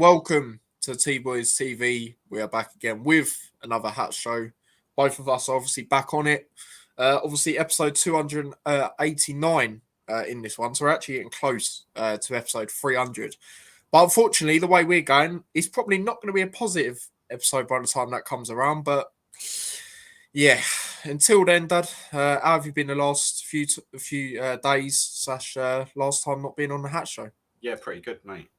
welcome to T Boys TV. We are back again with another Hat Show. Both of us are obviously back on it. Obviously, episode 289 in this one, so we're actually getting close to episode 300. But unfortunately, the way we're going, it's probably not going to be a positive episode by the time that comes around. But yeah, until then, Dad, how have you been the last few days slash last time not being on the Hat Show? Yeah, pretty good, mate.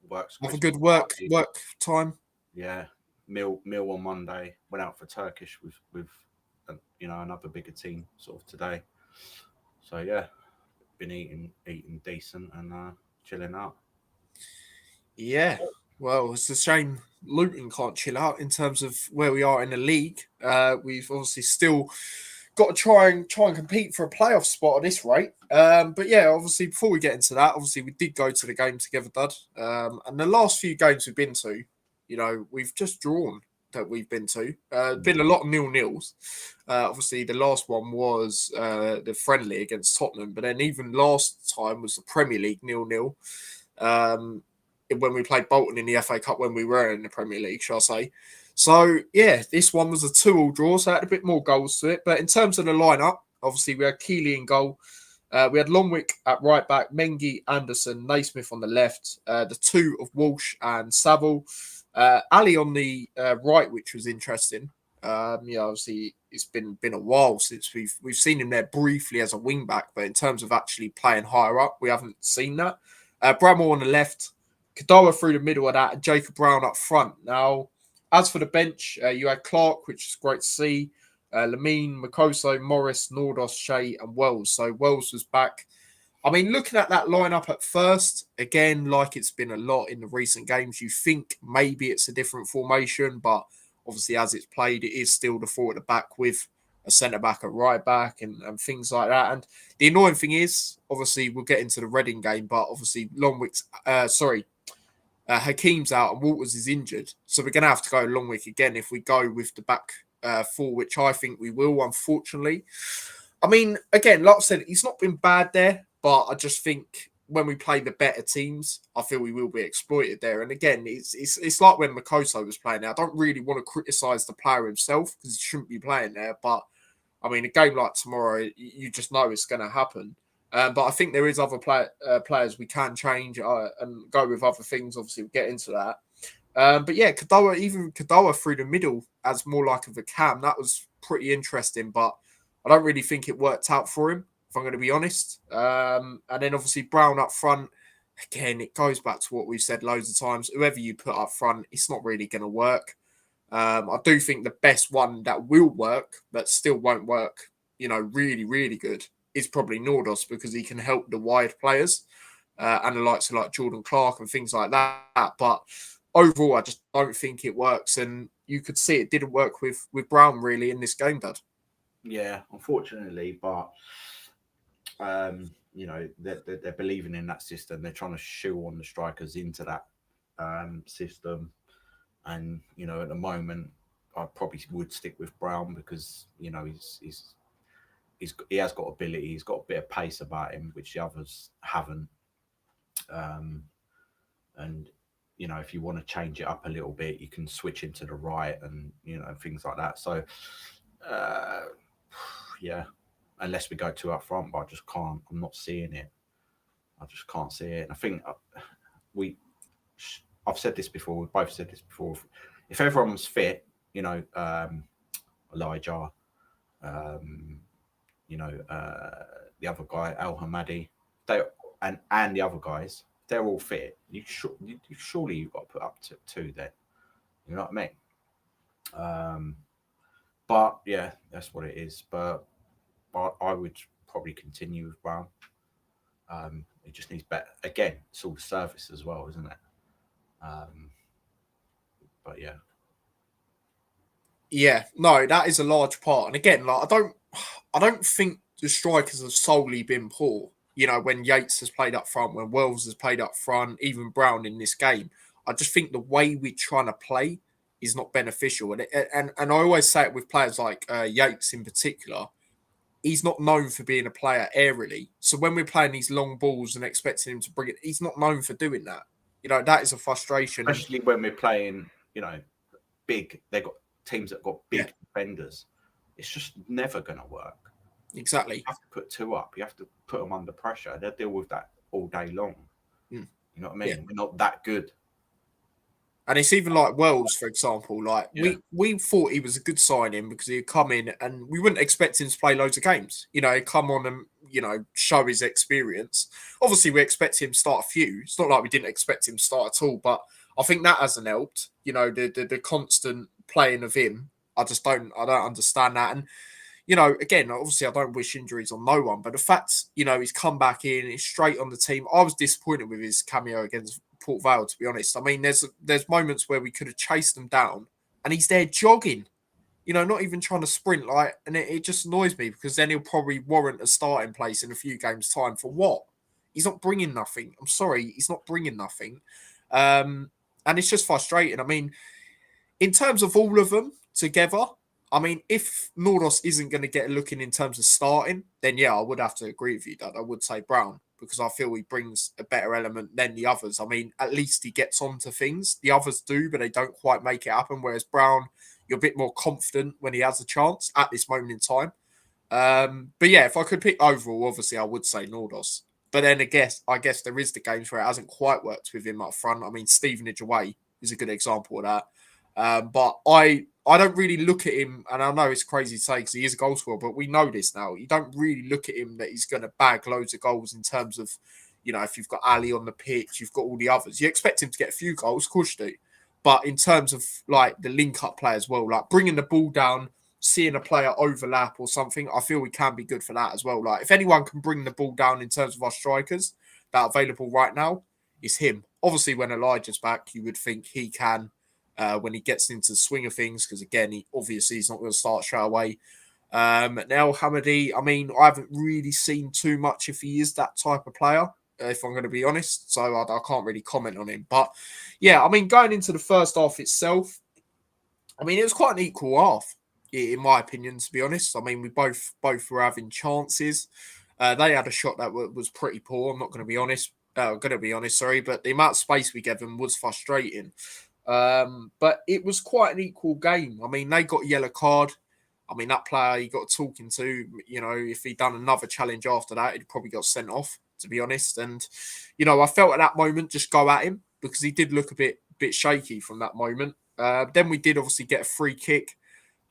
Works Have a Christmas good work party. time. Yeah, meal on Monday. Went out for Turkish with another bigger team sort of today. So yeah, been eating decent and chilling out. Yeah. Well, it's a shame Luton can't chill out in terms of where we are in the league. We've obviously still got to try and compete for a playoff spot at this rate. But yeah, obviously before we get into that, obviously we did go to the game together, Dad. And the last few games we've been to, we've just drawn that we've been to. Been a lot of 0-0s. Obviously the last one was the friendly against Tottenham, but then even last time was the Premier League 0-0. When we played Bolton in the FA Cup when we were in the Premier League, shall I say. So, yeah, this one was a 2-2 draw, so it had a bit more goals to it. But in terms of the lineup, obviously we had Keeley in goal. We had Longwick at right back, Mengi, Anderson, Naismith on the left, the two of Walsh and Saville. Ali on the right, which was interesting. Obviously it's been a while since we've seen him there briefly as a wing back, but in terms of actually playing higher up, we haven't seen that. Bramall on the left, Kadoa through the middle of that, and Jacob Brown up front. Now, as for the bench, you had Clark, which is great to see, Lamine, Makoso, Morris, Nordos, Shea, and Wells. So Wells was back. I mean, looking at that lineup at first, again, like it's been a lot in the recent games, you think maybe it's a different formation, but obviously as it's played, it is still the four at the back with a centre-back at right back and things like that. And the annoying thing is, obviously, we'll get into the Reading game, but obviously Hakeem's out and Walters is injured. So we're going to have to go Longwick again if we go with the back four, which I think we will, unfortunately. I mean, again, like I said, he's not been bad there, but I just think when we play the better teams, I feel we will be exploited there. And again, it's like when Makoto was playing there. I don't really want to criticise the player himself because he shouldn't be playing there. But, I mean, a game like tomorrow, you just know it's going to happen. But I think there is other players we can change and go with other things. Obviously, we'll get into that. But yeah, Kadoa through the middle as more like of a cam, that was pretty interesting. But I don't really think it worked out for him, if I'm going to be honest. And then obviously Brown up front. Again, it goes back to what we've said loads of times. Whoever you put up front, it's not really going to work. I do think the best one that will work, but still won't work, really, really good, is probably Nordos because he can help the wide players and the likes of like Jordan Clark and things like that. But overall, I just don't think it works. And you could see it didn't work with Brown really in this game, Dad. Yeah, unfortunately, but they're believing in that system. They're trying to shoehorn the strikers into that system, and at the moment, I probably would stick with Brown because he has got ability. He's got a bit of pace about him, which the others haven't. And if you want to change it up a little bit, you can switch him to the right, and things like that. So, yeah, unless we go two up front, but I just can't. I'm not seeing it. I just can't see it. And I think I've said this before. We've both said this before. If everyone's fit, Elijah. The other guy, Al Hamadi, and the other guys, they're all fit. Surely you've got to put up to two then. You know what I mean? But yeah, that's what it is. But I would probably continue with Brown. It just needs better. Again, it's all the service as well, isn't it? But yeah. Yeah, no, that is a large part. And again, like I don't think the strikers have solely been poor. When Yates has played up front, when Wells has played up front, even Brown in this game. I just think the way we're trying to play is not beneficial. And I always say it with players like Yates in particular. He's not known for being a player aerially. So when we're playing these long balls and expecting him to bring it, he's not known for doing that. You know, that is a frustration. And especially when we're playing, you know, big. They've got teams that got yeah, big defenders. It's just never going to work. You exactly. have to put two up. You have to put them under pressure. They'll deal with that all day long. Mm, You know what I yeah. mean? We're not that good. And it's even like Wells, for example. Like Yeah. we thought he was a good signing because he'd come in and we wouldn't expect him to play loads of games. You know, he'd come on and show his experience. Obviously, we expect him to start a few. It's not like we didn't expect him to start at all, but I think that hasn't helped. You know, the constant playing of him. I don't understand that. And again, obviously, I don't wish injuries on no one, but the fact, he's come back in, he's straight on the team. I was disappointed with his cameo against Port Vale, to be honest. I mean, there's moments where we could have chased them down, and he's there jogging, not even trying to sprint, and it just annoys me because then he'll probably warrant a starting place in a few games' time for what? He's not bringing nothing. I'm sorry, he's not bringing nothing, and it's just frustrating. I mean, in terms of all of them together, I mean, if Nordos isn't going to get looking in terms of starting, then yeah, I would have to agree with you that I would say Brown because I feel he brings a better element than the others. I mean, at least he gets onto things. The others do, but they don't quite make it happen. Whereas Brown, you're a bit more confident when he has a chance at this moment in time. But yeah, if I could pick overall, obviously I would say Nordos. But then I guess there is the games where it hasn't quite worked with him up front. I mean, Stevenage away is a good example of that. But I don't really look at him, and I know it's crazy to say because he is a goal scorer, but we know this now. You don't really look at him that he's going to bag loads of goals in terms of, if you've got Ali on the pitch, you've got all the others. You expect him to get a few goals, of course you do. But in terms of like the link-up play as well, like bringing the ball down, seeing a player overlap or something, I feel we can be good for that as well. Like if anyone can bring the ball down in terms of our strikers that are available right now, it's him. Obviously, when Elijah's back, you would think he can when he gets into the swing of things, because again, he's not going to start straight away. Now Hamadi, I mean, I haven't really seen too much if he is that type of player, if I'm going to be honest. So I can't really comment on him. But yeah, I mean, going into the first half itself, I mean, it was quite an equal half, in my opinion, to be honest. I mean, we both were having chances. They had a shot that was pretty poor. I'm not going to be honest. Sorry, but the amount of space we gave them was frustrating. But it was quite an equal game. I mean, they got a yellow card. I mean, that player he got talking to, if he'd done another challenge after that, he'd probably got sent off, to be honest. And, I felt at that moment just go at him because he did look a bit shaky from that moment. Then we did obviously get a free kick.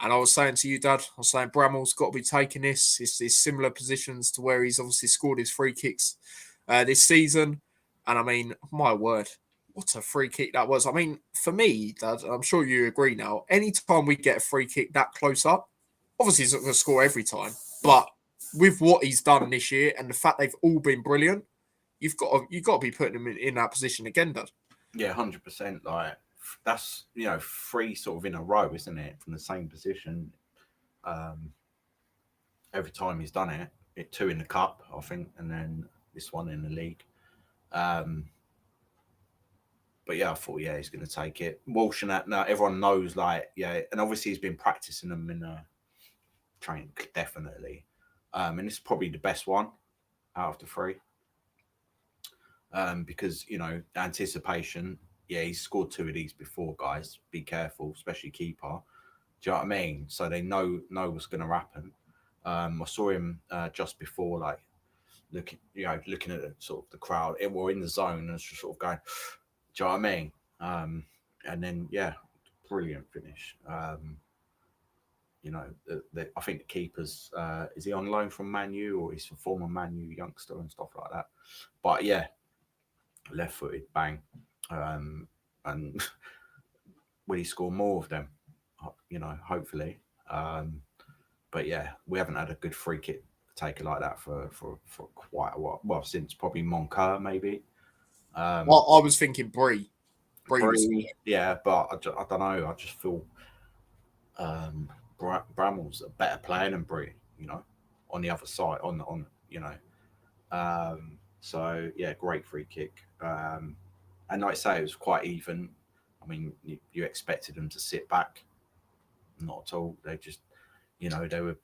And I was saying to you, Dad, I was saying Bramall's got to be taking this. It's similar positions to where he's obviously scored his free kicks this season. And I mean, my word, what a free kick that was. I mean, for me, Dad, I'm sure you agree now, anytime we get a free kick that close up, obviously he's not going to score every time. But with what he's done this year and the fact they've all been brilliant, you've got to be putting him in that position again, Dad. Yeah, 100%. Like that's three sort of in a row, isn't it? From the same position. Every time he's done it, two in the cup, I think, and then this one in the league. But yeah, I thought he's going to take it. Walsh and that. Now everyone knows, and obviously he's been practicing them in a training, definitely. And it's probably the best one out of the three. Because anticipation. Yeah, he's scored two of these before, guys. Be careful, especially keeper. Do you know what I mean? So they know what's going to happen. I saw him just before, looking at sort of the crowd. We're in the zone and just sort of going, do you know what I mean? And then brilliant finish. I think the keeper's is he on loan from Man U or he's a former Man U youngster and stuff like that. But yeah, left-footed, bang. And will he score more of them? Hopefully. But yeah, we haven't had a good free kick taker like that for quite a while. Well, since probably Moncur, maybe. Well, I was thinking Bree. Yeah, but I don't know. I just feel Bramall's a better player than Bree, on the other side, so yeah, great free kick. And like I say, it was quite even. I mean, you expected them to sit back. Not at all. They just, they were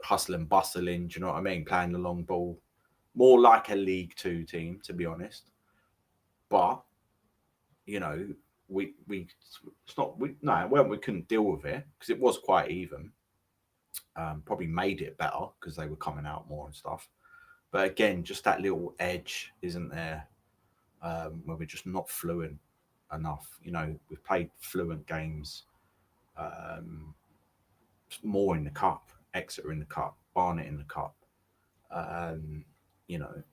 hustling, bustling. Do you know what I mean? Playing the long ball, more like a League Two team, to be honest. But you know, it's not no, well, we couldn't deal with it because it was quite even. Probably made it better because they were coming out more and stuff. But again, just that little edge isn't there, where we're just not fluent enough. You know, we've played fluent games, um, more in the cup, Exeter in the cup, Barnet in the cup. Um, you know,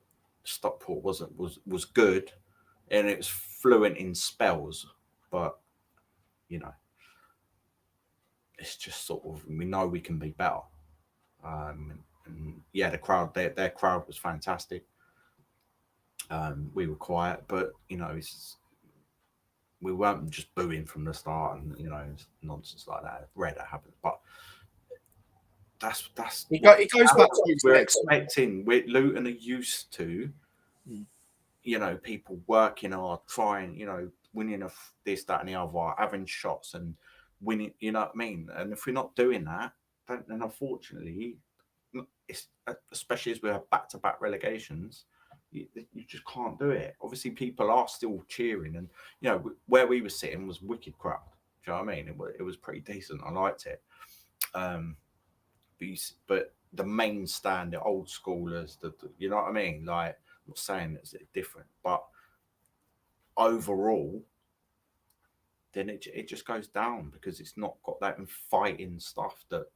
Stockport was good, and it was fluent in spells, but you know, it's just sort of, we know we can be better. And yeah, the crowd, their crowd was fantastic. We were quiet, but you know, we weren't just booing from the start, and you know, nonsense like that. Rare that happens, but that's It goes back to what we're you said. expecting. We're Luton are used to, Mm. you know, people working hard, trying, you know, winning this, that, and the other, having shots and winning. You know what I mean? And if we're not doing that, then unfortunately, it's, especially as we have back-to-back relegations, you just can't do it. Obviously, people are still cheering, and you know where we were sitting was wicked crowd. Do you know what I mean? It was pretty decent. I liked it. Um, but the main stand, the old schoolers, you know what I mean? Like, I'm not saying it's different, but overall, then it just goes down because it's not got that fighting stuff that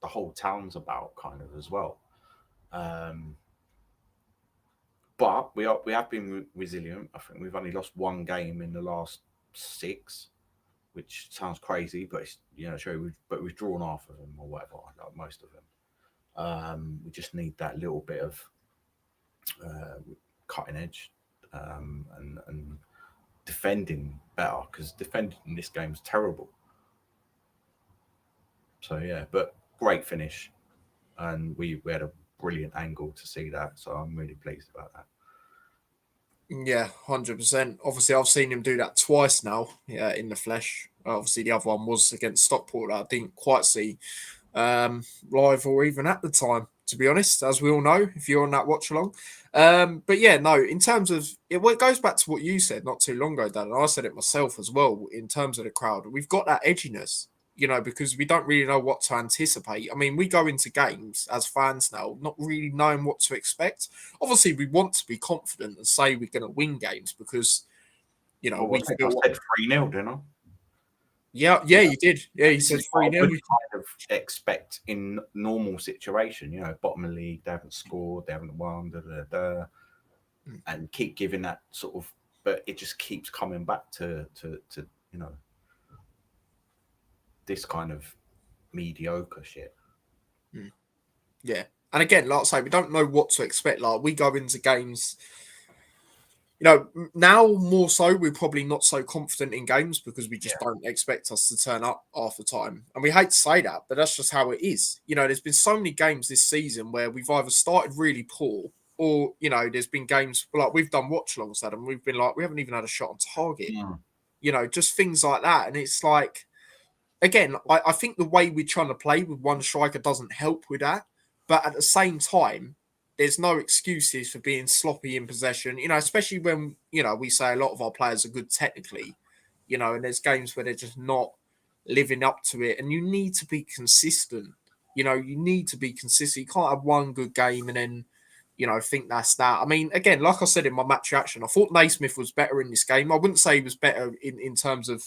the whole town's about, kind of as well. Um, but we have been resilient. I think we've only lost one game in the last 6, which sounds crazy, but it's, you know, true. But we've drawn half of them or whatever, like most of them. We just need that little bit of cutting edge, and defending better, because defending in this game is terrible. So yeah, but great finish, and we had a brilliant angle to see that. So I'm really pleased about that. Yeah, 100%. Obviously, I've seen him do that twice now, yeah, in the flesh. Obviously, the other one was against Stockport that I didn't quite see live or even at the time, to be honest, as we all know, if you're on that watch along. But yeah, no, in terms of it, well, it goes back to what you said not too long ago, Dan, and I said it myself as well. In terms of the crowd, we've got that edginess, you know, because we don't really know what to anticipate. I mean, we go into games as fans now, not really knowing what to expect. Obviously, we want to be confident and say we're going to win games because, you know, Well, we I think I feel. said 3-0, didn't I? Yeah, yeah, you did. Yeah, you This said is what 3 I 0. would kind of expect in normal situation. You know, bottom of the league, they haven't scored, they haven't won, and keep giving that sort of. But it just keeps coming back to you know, this kind of mediocre shit. Yeah. And again, like I say, we don't know what to expect. Like, we go into games, you know, now more so, we're probably not so confident in games because we just don't expect us to turn up half the time. And we hate to say that, but that's just how it is. You know, there's been so many games this season where we've either started really poor or, you know, there's been games like we've done watch alongs at and we've been like, we haven't even had a shot on target, you know, just things like that. And it's like, again, I think the way we're trying to play with one striker doesn't help with that. But at the same time, there's no excuses for being sloppy in possession, you know, especially when, you know, we say a lot of our players are good technically, you know, and there's games where they're just not living up to it. And you need to be consistent. You know, you need to be consistent. You can't have one good game and then, you know, think that's that. I mean, again, like I said in my match reaction, I thought Naismith was better in this game. I wouldn't say he was better in terms of,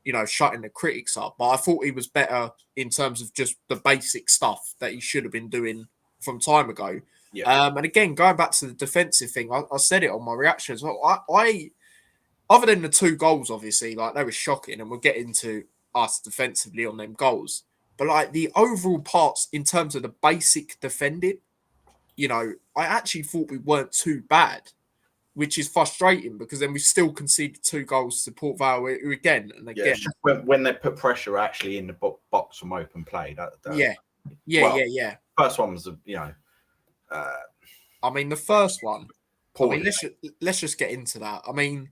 you know, shutting the critics up. But I thought he was better in terms of just the basic stuff that he should have been doing from time ago. Yeah. And again, going back to the defensive thing, I said it on my reaction as well. I other than the 2 goals, obviously, like they were shocking, and we'll get into us defensively on them goals. But like the overall parts in terms of the basic defending, you know, I actually thought we weren't too bad, which is frustrating because then we still conceded 2 goals to Port Vale again and again. Yeah, it's just when they put pressure actually in the box from open play. Yeah. First one was, you know, I mean, the first one. I mean, let's just get into that. I mean,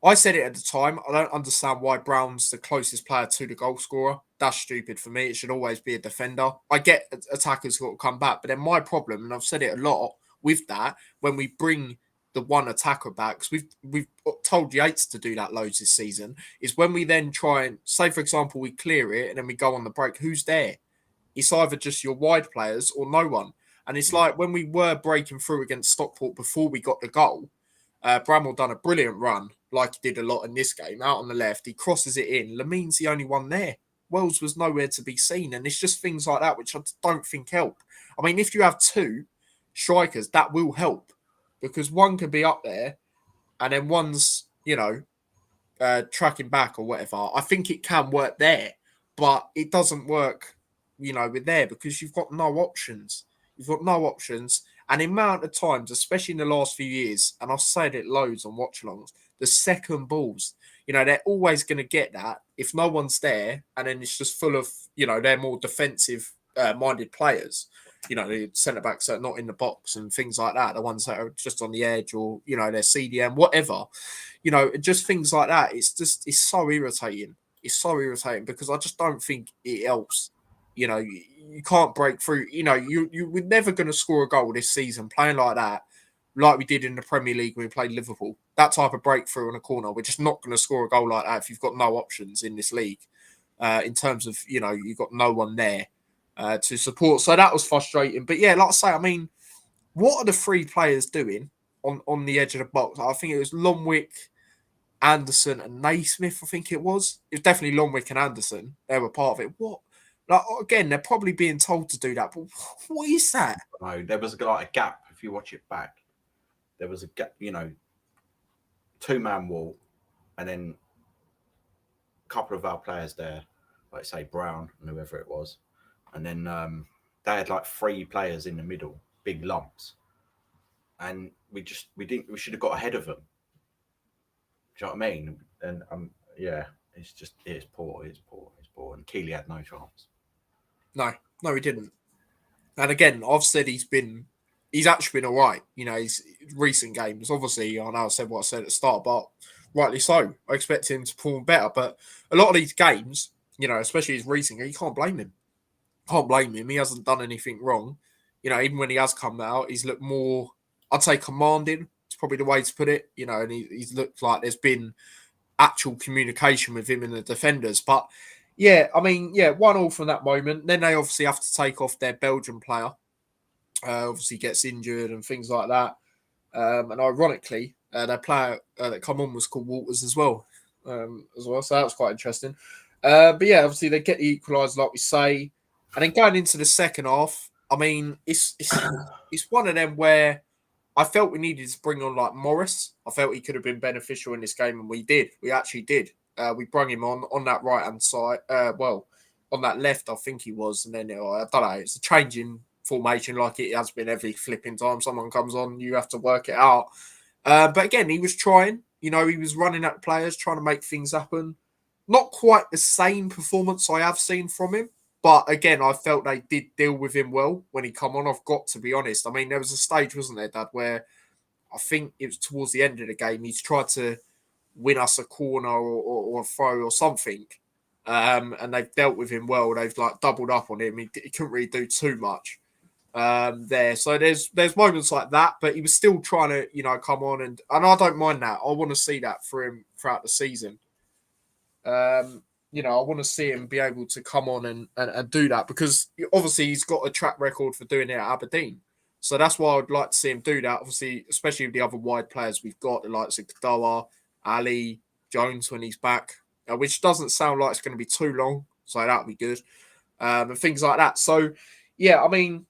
I said it at the time. I don't understand why Brown's the closest player to the goal scorer. That's stupid for me. It should always be a defender. I get attackers got to come back, but then my problem, and I've said it a lot with that, when we bring the one attacker back. 'Cause we've told Yates to do that loads this season. Is when we then try and say, for example, we clear it and then we go on the break. Who's there? It's either just your wide players or no one. And it's like when we were breaking through against Stockport before we got the goal, Bramwell done a brilliant run, like he did a lot in this game, out on the left. He crosses it in. Lamine's the only one there. Wells was nowhere to be seen. And it's just things like that, which I don't think help. I mean, if you have two strikers, that will help. Because one can be up there and then one's, tracking back or whatever. I think it can work there, but it doesn't work, with there because you've got no options. You've got no options. And the amount of times, especially in the last few years, and I've said it loads on watch alongs, the second balls, they're always going to get that if no one's there. And then it's just full of, they're more defensive minded players, the centre backs that are not in the box and things like that, the ones that are just on the edge or, they're CDM, whatever, just things like that. It's so irritating. It's so irritating because I just don't think it helps. You can't break through. We're never going to score a goal this season playing like that, like we did in the Premier League when we played Liverpool. That type of breakthrough on a corner, we're just not going to score a goal like that if you've got no options in this league. In terms of, you've got no one there to support. So that was frustrating. But yeah, like I say, I mean, what are the three players doing on the edge of the box? I think it was Longwick, Anderson, and Naismith. I think it was. It was definitely Longwick and Anderson. They were part of it. What? Like, again, they're probably being told to do that, but what is that? No, there was like a gap. If you watch it back, there was a gap. 2-man wall, and then a couple of our players there, like say Brown and whoever it was, and then they had like 3 players in the middle, big lumps, and we should have got ahead of them. Do you know what I mean? And it's poor, and Keeley had no chance. No, he didn't. And again, I've said he's actually been all right. His recent games, obviously, I know I said what I said at the start, but rightly so. I expect him to perform better. But a lot of these games, especially his recent game, you can't blame him. Can't blame him. He hasn't done anything wrong. Even when he has come out, he's looked more, I'd say, commanding. It's probably the way to put it. And he's looked like there's been actual communication with him and the defenders. But yeah, I mean, 1-1 from that moment. Then they obviously have to take off their Belgian player. Obviously gets injured and things like that. And ironically, their player that come on was called Walters as well. So that was quite interesting. But yeah, obviously they get the equaliser, like we say. And then going into the second half, I mean, it's one of them where I felt we needed to bring on like Morris. I felt he could have been beneficial in this game, and we did. We actually did. We brought him on that right-hand side. On that left, I think he was. And then, I don't know, it's a change in formation like it has been every flipping time someone comes on. You have to work it out. But again, he was trying. He was running at players, trying to make things happen. Not quite the same performance I have seen from him. But again, I felt they did deal with him well when he come on. I've got to be honest. I mean, there was a stage, wasn't there, Dad, where I think it was towards the end of the game, he's tried to win us a corner or a throw or something. And they've dealt with him well. They've like doubled up on him. He couldn't really do too much there. So there's moments like that, but he was still trying to, come on. And I don't mind that. I want to see that for him throughout the season. I want to see him be able to come on and do that because obviously he's got a track record for doing it at Aberdeen. So that's why I'd like to see him do that. Obviously, especially with the other wide players we've got, the likes of Kadoa, Ali, Jones when he's back, which doesn't sound like it's going to be too long. So that'll be good. And things like that. So, yeah, I mean,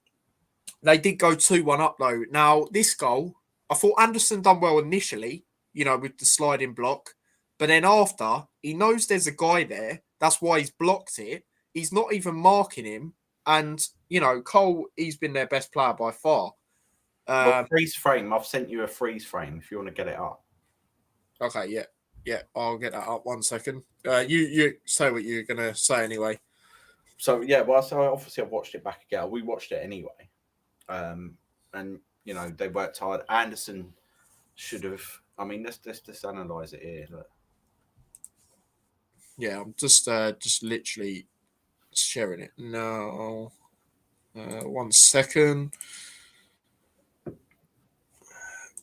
they did go 2-1 up though. Now, this goal, I thought Anderson done well initially, with the sliding block. But then after, he knows there's a guy there. That's why he's blocked it. He's not even marking him. And, Cole, he's been their best player by far. Freeze frame. I've sent you a freeze frame if you want to get it up. Okay, yeah. Yeah, I'll get that up 1 second. You say what you're going to say anyway. So, yeah, so obviously I've watched it back again. We watched it anyway. And, they worked hard. Anderson should have... I mean, let's just analyse it here. Look. Yeah, I'm just literally sharing it now. 1 second.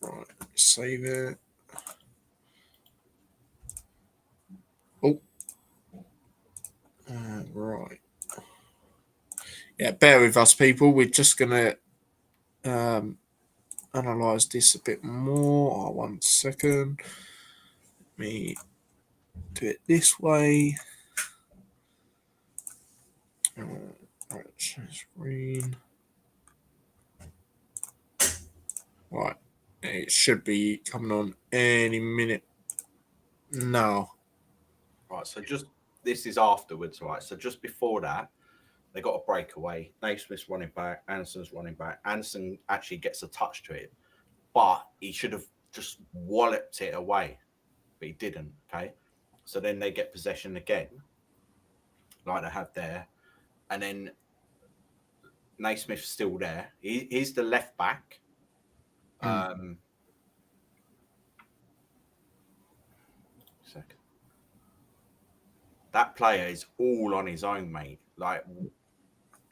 Right, Save it. Oh. Right. Yeah, bear with us, people. We're just going to analyze this a bit more. Oh, 1 second. Let me do it this way. Right, screen. Right. It should be coming on any minute now. Right, so this is afterwards, right? So just before that, they got a breakaway. Naismith's running back, Anderson's running back. Anderson actually gets a touch to it, but he should have just walloped it away, but he didn't. Okay, so then they get possession again, like they have there, and then Naismith's still there. He's the left back. Second. That player is all on his own, mate. Like,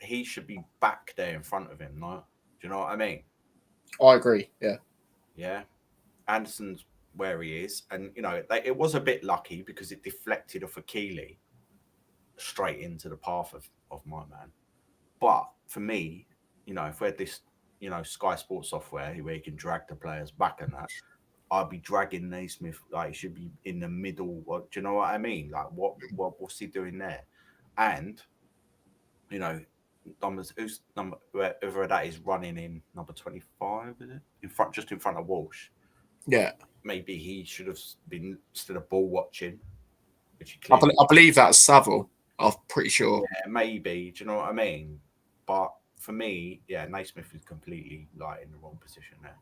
he should be back there in front of him. No? Do you know what I mean? I agree. Yeah. Yeah. Anderson's where he is. And, it was a bit lucky because it deflected off Akili straight into the path of my man. But for me, if we had this, Sky Sports software where you can drag the players back and that, I'd be dragging Naismith, like, he should be in the middle. Do you know what I mean? Like, what's he doing there? And, who's number, whoever that is running in number 25, is it? Just in front of Walsh. Yeah. Maybe he should have been instead of ball watching. Which I believe that's Savile. I'm pretty sure. Yeah, maybe. Do you know what I mean? But for me, yeah, Naismith is completely like in the wrong position there.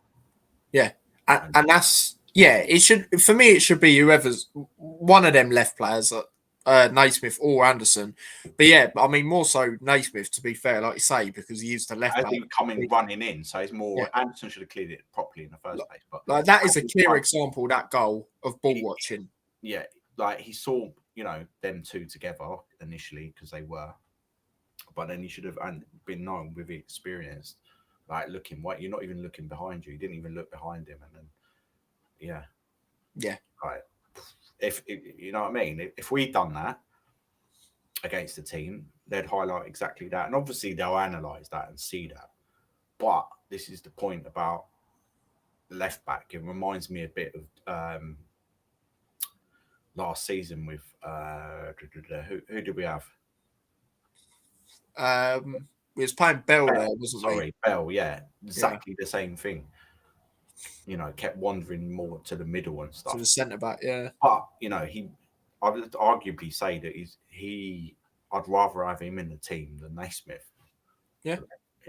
Yeah. And that's, yeah, it should, for me, it should be whoever's one of them left players, Naismith or Anderson. But yeah, I mean, more so Naismith, to be fair, like you say, because he used the left player. Coming running in, so it's more, yeah. Anderson should have cleared it properly in the first place. But like, that is a clear example, that goal of ball watching. Yeah, like he saw, them two together initially because they were. But then he should have been known with the experience. Like, looking, you're not even looking behind you. You didn't even look behind him, and then, yeah. Right. If you know what I mean, if we'd done that against the team, they'd highlight exactly that, and obviously they'll analyze that and see that. But this is the point about left back. It reminds me a bit of last season with who did we have? We was playing Bell there, wasn't we? Sorry, Bell, yeah. Exactly the same thing. Kept wandering more to the middle and stuff. To the centre back, yeah. But, I would arguably say that I'd rather have him in the team than Naismith. Yeah.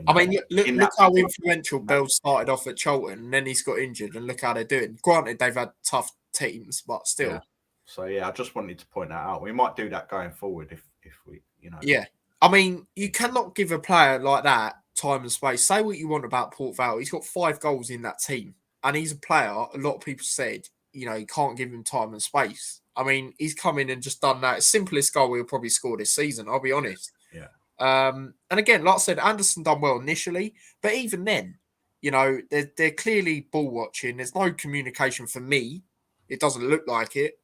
I mean, look how influential Bell started off at Charlton, and then he's got injured, and look how they're doing. Granted, they've had tough teams, but still. Yeah. So, I just wanted to point that out. We might do that going forward if we, Yeah. I mean, you cannot give a player like that time and space. Say what you want about Port Vale. He's got 5 goals in that team. And he's a player, a lot of people said, you can't give him time and space. I mean, he's come in and just done that. Simplest goal he'll probably score this season, I'll be honest. Yeah. And again, like I said, Anderson done well initially. But even then, they're clearly ball watching. There's no communication for me. It doesn't look like it.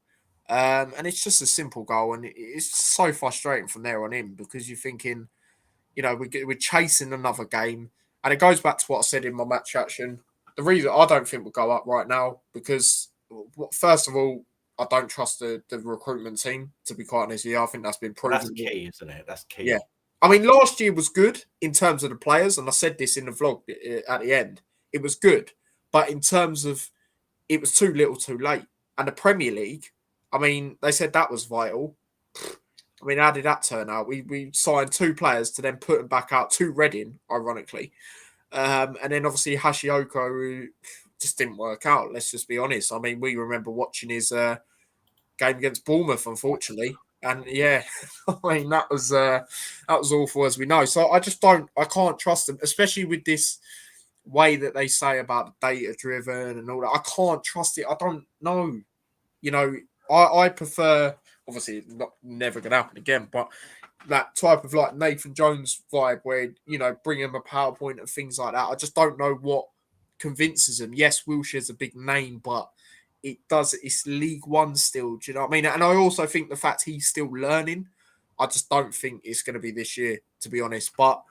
And it's just a simple goal, and it's so frustrating from there on in because you're thinking, we're chasing another game, and it goes back to what I said in my match action. The reason I don't think we'll go up right now because, first of all, I don't trust the recruitment team, to be quite honest with you. I think that's been proven. That's key, isn't it? That's key. Yeah. I mean, last year was good in terms of the players, and I said this in the vlog at the end. It was good, but in terms of it was too little too late. And the Premier League, I mean, they said that was vital. I mean, how did that turn out? We signed 2 players to then put them back out to Reading, ironically. And then obviously Hashioka, who just didn't work out. Let's just be honest. I mean, we remember watching his game against Bournemouth, unfortunately. And yeah, I mean, that was awful, as we know. So I can't trust them, especially with this way that they say about data driven and all that. I can't trust it. I don't know. I prefer, obviously, never going to happen again, but that type of like Nathan Jones vibe where, bring him a PowerPoint and things like that. I just don't know what convinces them. Yes, Wilshire's a big name, but it's League One still. Do you know what I mean? And I also think the fact he's still learning, I just don't think it's going to be this year, to be honest. But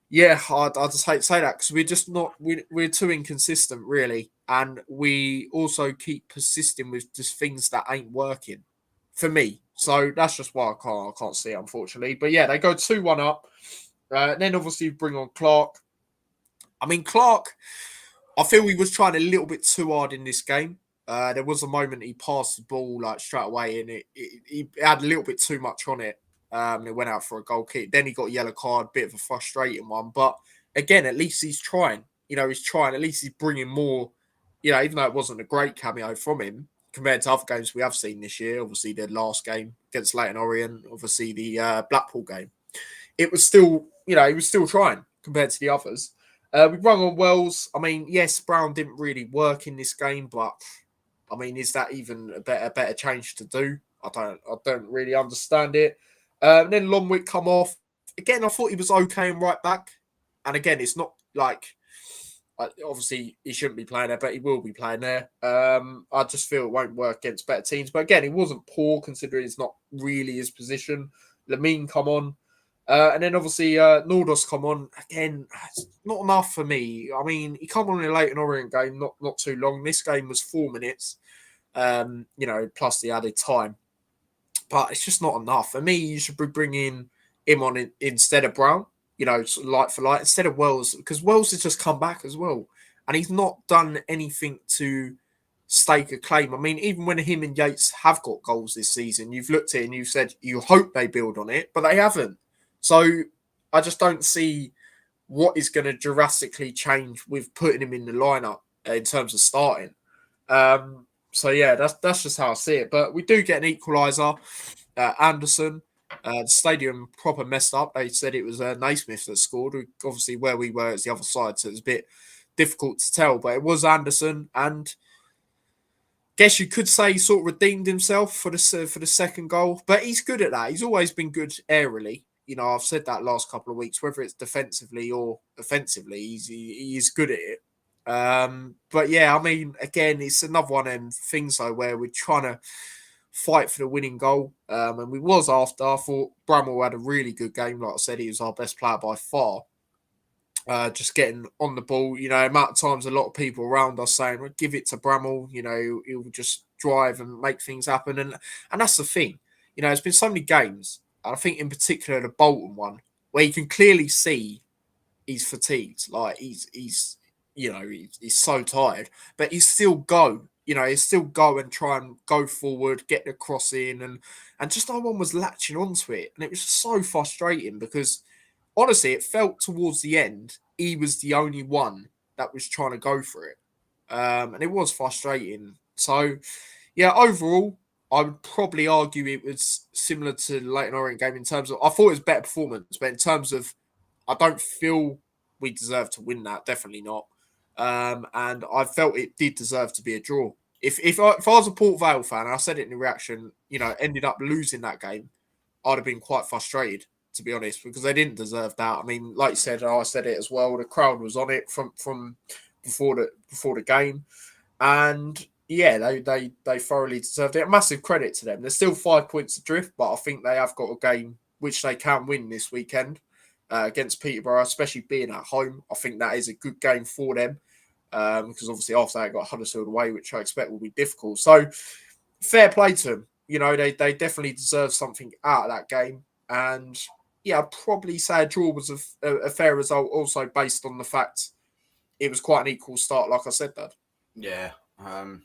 yeah, I just hate to say that because we're just not we're too inconsistent, really, and we also keep persisting with just things that ain't working for me. So that's just why I can't see it, unfortunately. But yeah, they go 2-1 up. Then obviously bring on Clark. I mean, Clark, I feel he was trying a little bit too hard in this game. There was a moment he passed the ball like straight away, and he had a little bit too much on it. It went out for a goal kick. Then he got a yellow card, bit of a frustrating one. But again, at least he's trying. He's trying. At least he's bringing more. Even though it wasn't a great cameo from him compared to other games we have seen this year. Obviously, the last game against Leighton Orient. Obviously, the Blackpool game. It was still, he was still trying compared to the others. We run on Wells. I mean, yes, Brown didn't really work in this game, but I mean, is that even a better change to do? I don't really understand it. Then Longwick come off again. I thought he was okay and right back, and again, it's not like obviously he shouldn't be playing there, but he will be playing there. I just feel it won't work against better teams. But again, he wasn't poor considering it's not really his position. Lamine come on. And then obviously Nordos come on again. It's not enough for me. I mean, he come on in a Leighton Orient game, not too long. This game was 4 minutes, plus the added time. But it's just not enough for me. You should be bringing him on instead of Brown. Sort of light for light instead of Wells, because Wells has just come back as well, and he's not done anything to stake a claim. I mean, even when him and Yates have got goals this season, you've looked at it and you've said you hope they build on it, but they haven't. So I just don't see what is going to drastically change with putting him in the lineup in terms of starting. So yeah, that's just how I see it. But we do get an equaliser. Anderson, the stadium proper messed up. They said it was Naismith that scored. Obviously, where we were is the other side, so it's a bit difficult to tell. But it was Anderson, and guess you could say he sort of redeemed himself for the second goal. But he's good at that. He's always been good aerially. I've said that last couple of weeks, whether it's defensively or offensively, he's good at it. But yeah, I mean, again, it's another one of them things though where we're trying to fight for the winning goal. And we was after. I thought Bramwell had a really good game. Like I said, he was our best player by far. Just getting on the ball, amount of times a lot of people around us saying, well, give it to Bramwell, he'll just drive and make things happen. And that's the thing. There's been so many games, and I think in particular the Bolton one, where you can clearly see he's fatigued. Like he's so tired, but he's still go. He's still go and try and go forward, get the cross in, and just no one was latching onto it. And it was just so frustrating because honestly, it felt towards the end he was the only one that was trying to go for it. And it was frustrating. So, yeah, overall, I would probably argue it was similar to the Leighton Orient game in terms of, I thought it was better performance, but in terms of, I don't feel we deserve to win that. Definitely not. And I felt it did deserve to be a draw. If I was a Port Vale fan, and I said it in the reaction, ended up losing that game, I'd have been quite frustrated, to be honest, because they didn't deserve that. I mean, like you said, I said it as well. The crowd was on it from before the game, and yeah, they thoroughly deserved it. Massive credit to them. There's still 5 points adrift, but I think they have got a game which they can win this weekend against Peterborough, especially being at home. I think that is a good game for them because obviously after that got Huddersfield away, which I expect will be difficult. So fair play to them. They definitely deserve something out of that game, and yeah, I'd probably say a draw was a fair result, also based on the fact it was quite an equal start, like I said, Dad. Yeah, the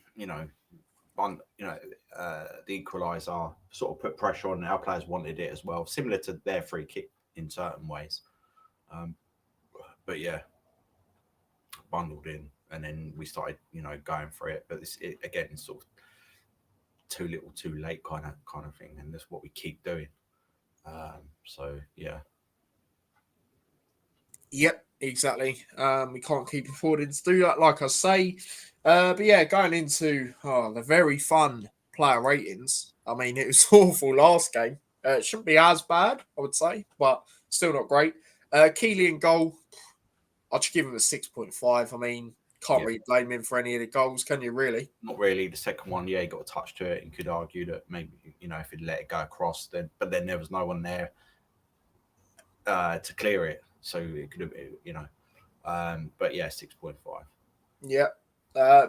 equaliser sort of put pressure on. Our players wanted it as well, similar to their free kick in certain ways. But yeah, bundled in, and then we started, going for it. But again, it's sort of too little, too late kind of thing, and that's what we keep doing. So yeah. Yep, exactly. We can't keep affording to do that, like I say. But yeah, going into the very fun player ratings. I mean, it was awful last game. It shouldn't be as bad, I would say, but still not great. Keely in goal, I'd just give him a 6.5. I mean, Can't really blame him for any of the goals, can you? Really? Not really. The second one, yeah, he got a touch to it. You could argue that maybe if he'd let it go across, then there was no one there to clear it, so it could have But yeah, 6.5. Yeah.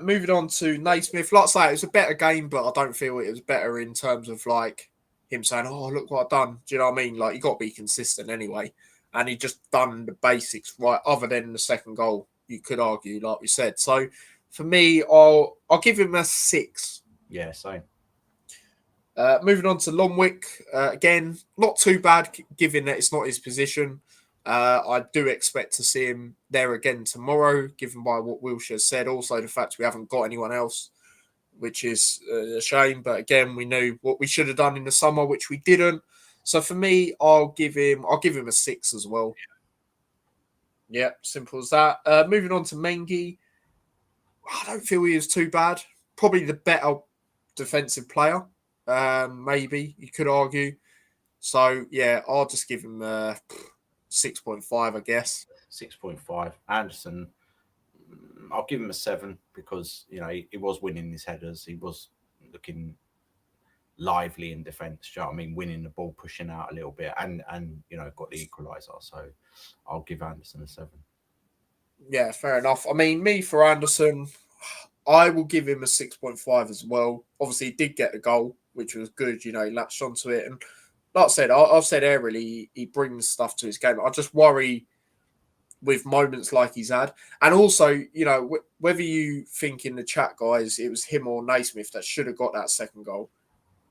Moving on to Naismith. Like I say, it was a better game, but I don't feel it was better in terms of like him saying, "Oh, look what I've done." Do you know what I mean? Like you got to be consistent anyway, and he just done the basics right. Other than the second goal, you could argue, like we said. So for me, I'll give him a 6. Yeah, same. Moving on to Longwick, again, not too bad given that it's not his position. I do expect to see him there again tomorrow, given by what Wilshere said. Also, the fact we haven't got anyone else, which is a shame. But again, we knew what we should have done in the summer, which we didn't. So for me, I'll give him a 6 as well. Yeah, simple as that. Moving on to Mengi, I don't feel he is too bad. Probably the better defensive player. Maybe you could argue. So yeah, I'll just give him 6.5, I guess. 6.5. Anderson, I'll give him a 7 because he was winning his headers. He was looking lively in defence. You know what I mean? Winning the ball, pushing out a little bit, and got the equaliser. So I'll give Anderson a 7. Yeah, fair enough. I mean, me for Anderson, I will give him a 6.5 as well. Obviously, he did get the goal, which was good. He latched onto it. And like I said, I've said earlier, he brings stuff to his game. I just worry with moments like he's had. And also, whether you think in the chat, guys, it was him or Naismith that should have got that second goal.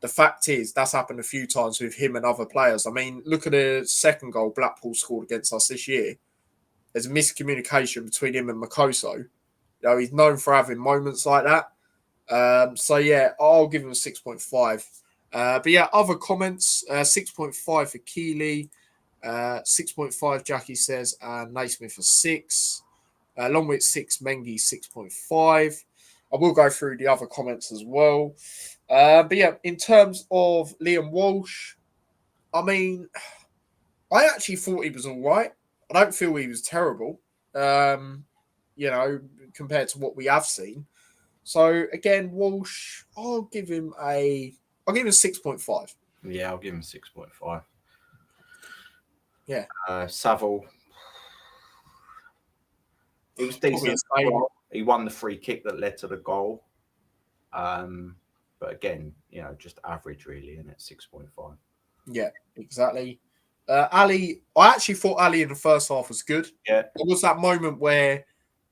The fact is, that's happened a few times with him and other players. I mean, look at the second goal Blackpool scored against us this year. There's a miscommunication between him and Makoso. He's known for having moments like that. So, yeah, I'll give him a 6.5. But, yeah, other comments, 6.5 for Keeley, 6.5 Jackie says, and Naismith a 6. Longwick 6, Mengi 6.5. I will go through the other comments as well. But, yeah, in terms of Liam Walsh, I mean, I actually thought he was all right. I don't feel he was terrible, compared to what we have seen. So again, Walsh, I'll give him a 6.5. Yeah, I'll give him 6.5. Yeah. Saville, it was decent. He won the free kick that led to the goal. But again, just average really, and it's 6.5. Yeah, exactly. Ali, I actually thought Ali in the first half was good. Yeah. There was that moment where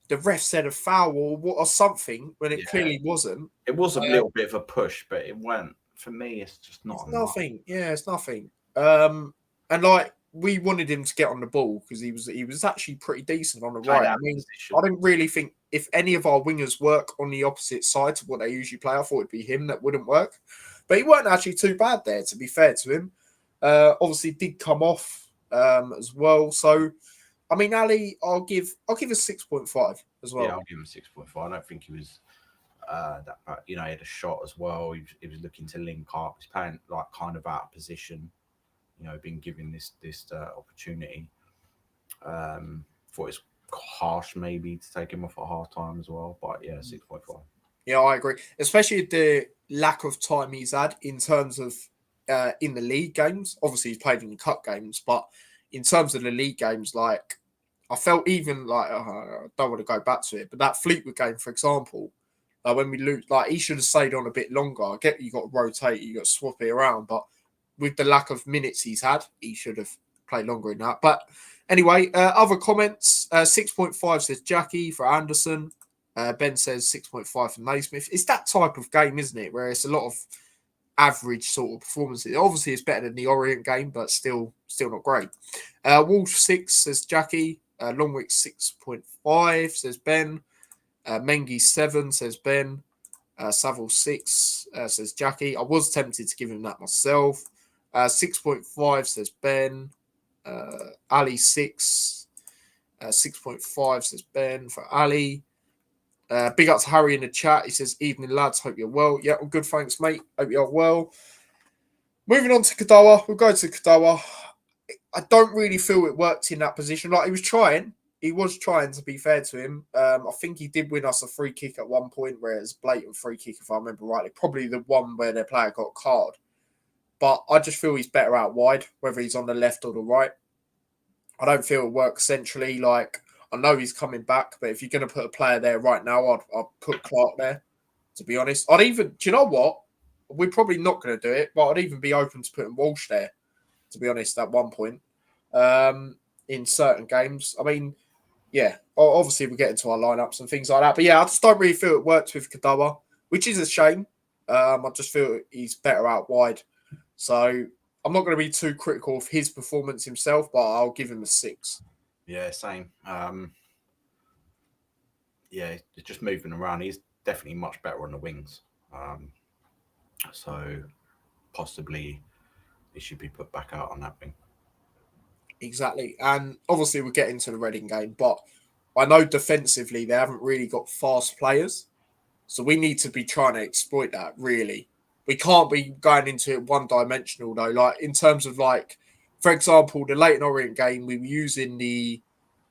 the ref said a foul or something when it clearly wasn't. It was a little bit of a push, but it weren't. For me, it's just not enough. Nothing. Yeah, it's nothing. And like we wanted him to get on the ball because he was actually pretty decent on the right. I mean, I didn't really think if any of our wingers work on the opposite side to what they usually play, I thought it'd be him that wouldn't work. But he weren't actually too bad there, to be fair to him. Obviously did come off as well. So I mean, Ali, I'll give a 6.5 as well. Yeah, I'll give him 6.5. I don't think he was that bad. He had a shot as well. He was looking to link up. He's playing like kind of out of position. Being given this opportunity. Thought it's harsh maybe to take him off at half time as well. But yeah, 6.5. Yeah, I agree. Especially the lack of time he's had in terms of in the league games. Obviously, he's played in the cup games, but in terms of the league games, like I felt even like I don't want to go back to it, but that Fleetwood game, for example, when we lose, like he should have stayed on a bit longer. I get you got to rotate, you got to swap it around, but with the lack of minutes he's had, he should have played longer in that. But anyway, other comments: 6.5 says Jackie for Anderson. Ben says 6.5 for Naismith. It's that type of game, isn't it, where it's a lot of average sort of performances. Obviously, it's better than the Orient game, but still not great. Walsh 6 says Jackie. Longwick 6.5 says Ben. Mengi 7 says Ben. Saville 6 says Jackie. I was tempted to give him that myself. 6.5 says Ben. Ali 6. 6.5 says Ben for Ali. Big up to Harry in the chat. He says, "Evening, lads. Hope you're well." Yeah, I'm good. Thanks, mate. Hope you're well. Moving on to Kadoa. We'll go to Kadoa. I don't really feel it worked in that position. Like, he was trying. he was trying, to be fair to him. I think he did win us a free kick at one point, where it was a blatant free kick, if I remember rightly. Probably the one where their player got a card. But I just feel he's better out wide, whether he's on the left or the right. I don't feel it works centrally. Like, I know he's coming back, but if you're going to put a player there right now, I'd put Clark there, to be honest. I'd even, do you know what? We're probably not going to do it, but I'd even be open to putting Walsh there, to be honest, at one point in certain games. I mean, yeah, obviously we're getting to our lineups and things like that. But yeah, I just don't really feel it works with Kadoa, which is a shame. I just feel he's better out wide. So I'm not going to be too critical of his performance himself, but I'll give him a 6. Yeah, same. Yeah, just moving around. He's definitely much better on the wings. So possibly he should be put back out on that wing. Exactly. And obviously we're getting to the Reading game, but I know defensively they haven't really got fast players. So we need to be trying to exploit that, really. We can't be going into it one-dimensional, though. Like, in terms of, like, for example, the Leighton Orient game, we were using the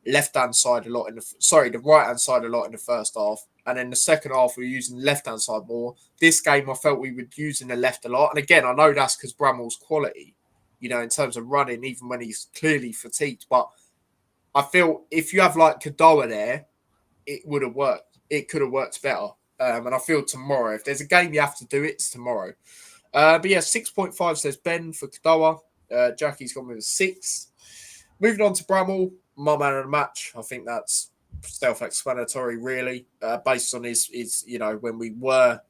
left-hand side a lot the right-hand side a lot in the first half. And then the second half, we were using the left-hand side more. This game, I felt we were using the left a lot. And again, I know that's because Bramall's quality, you know, in terms of running, even when he's clearly fatigued. But I feel if you have, like, Kadoa there, it would have worked. It could have worked better. And I feel tomorrow, if there's a game you have to do it, it's tomorrow. But yeah, 6.5 says Ben for Kadoa. Jackie's gone with a 6. Moving on to Bramall, my man of the match. I think that's self-explanatory, really, based on his, you know, when we were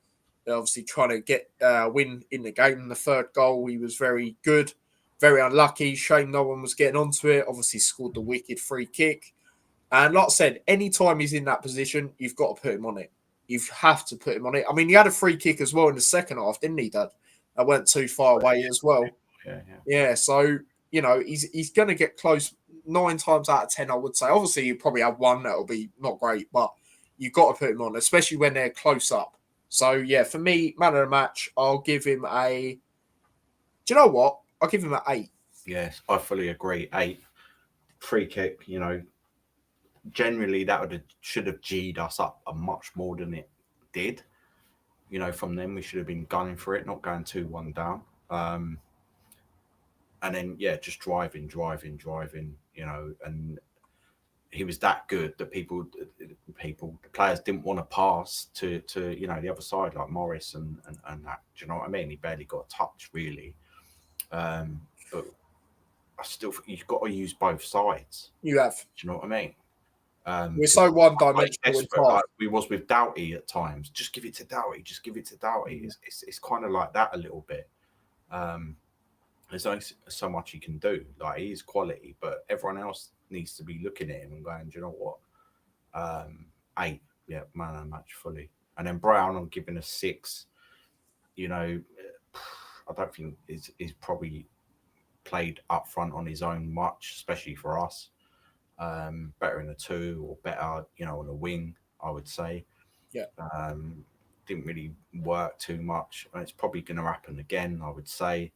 obviously trying to get win in the game. The third goal, he was very good, very unlucky. Shame no one was getting onto it. Obviously scored the wicked free kick. And like I said, anytime he's in that position, you've got to put him on it. You have to put him on it. I mean, he had a free kick as well in the second half, didn't he, Dad? That went too far away as well. Yeah. So, you know, he's going to get close 9 times out of 10, I would say. Obviously, you probably have one that'll be not great, but you've got to put him on, especially when they're close up. So, yeah, for me, man of the match, I'll give him a... Do you know what? I'll give him an 8. Yes, I fully agree. 8. Free kick, you know, generally that should have G'd us up a much more than it did. You know, from them we should have been gunning for it, not going 2-1 down. And then yeah, just driving, you know, and he was that good that the players didn't want to pass to you know the other side, like Morris and that. Do you know what I mean? He barely got a touch really. But I still think you've got to use both sides. You have. Do you know what I mean? We're so one-dimensional. Like we was with Doughty at times. Just give it to Doughty. Just give it to Doughty. It's kind of like that a little bit. There's only so much he can do. Like he is quality, but everyone else needs to be looking at him and going, do you know what? 8, yeah, man of the match fully. And then Brown, I'm giving a 6. You know, I don't think he's probably played up front on his own much, especially for us. Better in a 2 or better, you know, on a wing, I would say. Yeah. Didn't really work too much. And it's probably going to happen again, I would say.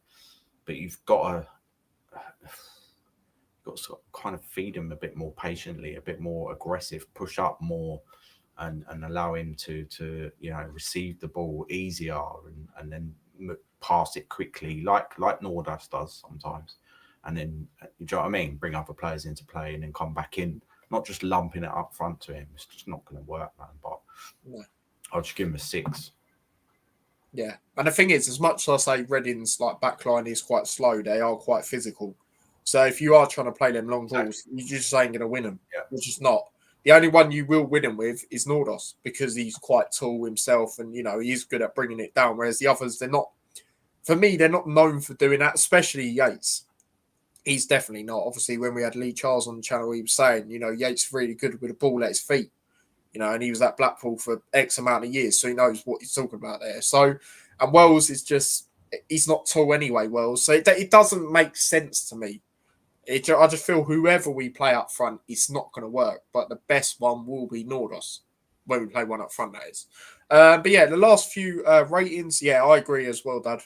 But you've got to sort of kind of feed him a bit more patiently, a bit more aggressive, push up more, and allow him to you know receive the ball easier and then pass it quickly, like Nordas does sometimes. And then, you know what I mean? Bring other players into play and then come back in. Not just lumping it up front to him. It's just not going to work, man. But no. I'll just give him a 6. Yeah. And the thing is, as much as I say Reading's like backline is quite slow, they are quite physical. So if you are trying to play them long balls, you just ain't going to win them. Yeah. Which is not. The only one you will win them with is Nordos because he's quite tall himself and, you know, he's good at bringing it down. Whereas the others, they're not. For me, they're not known for doing that, especially Yates. He's definitely not. Obviously, when we had Lee Charles on the channel, he was saying, you know, Yates really good with the ball at his feet, you know, and he was at Blackpool for X amount of years, so he knows what he's talking about there. So, and Wells is just, he's not tall anyway, Wells. So it doesn't make sense to me. I just feel whoever we play up front, it's not going to work. But the best one will be Nordos when we play one up front, that is. But yeah, the last few ratings, yeah, I agree as well, Dad.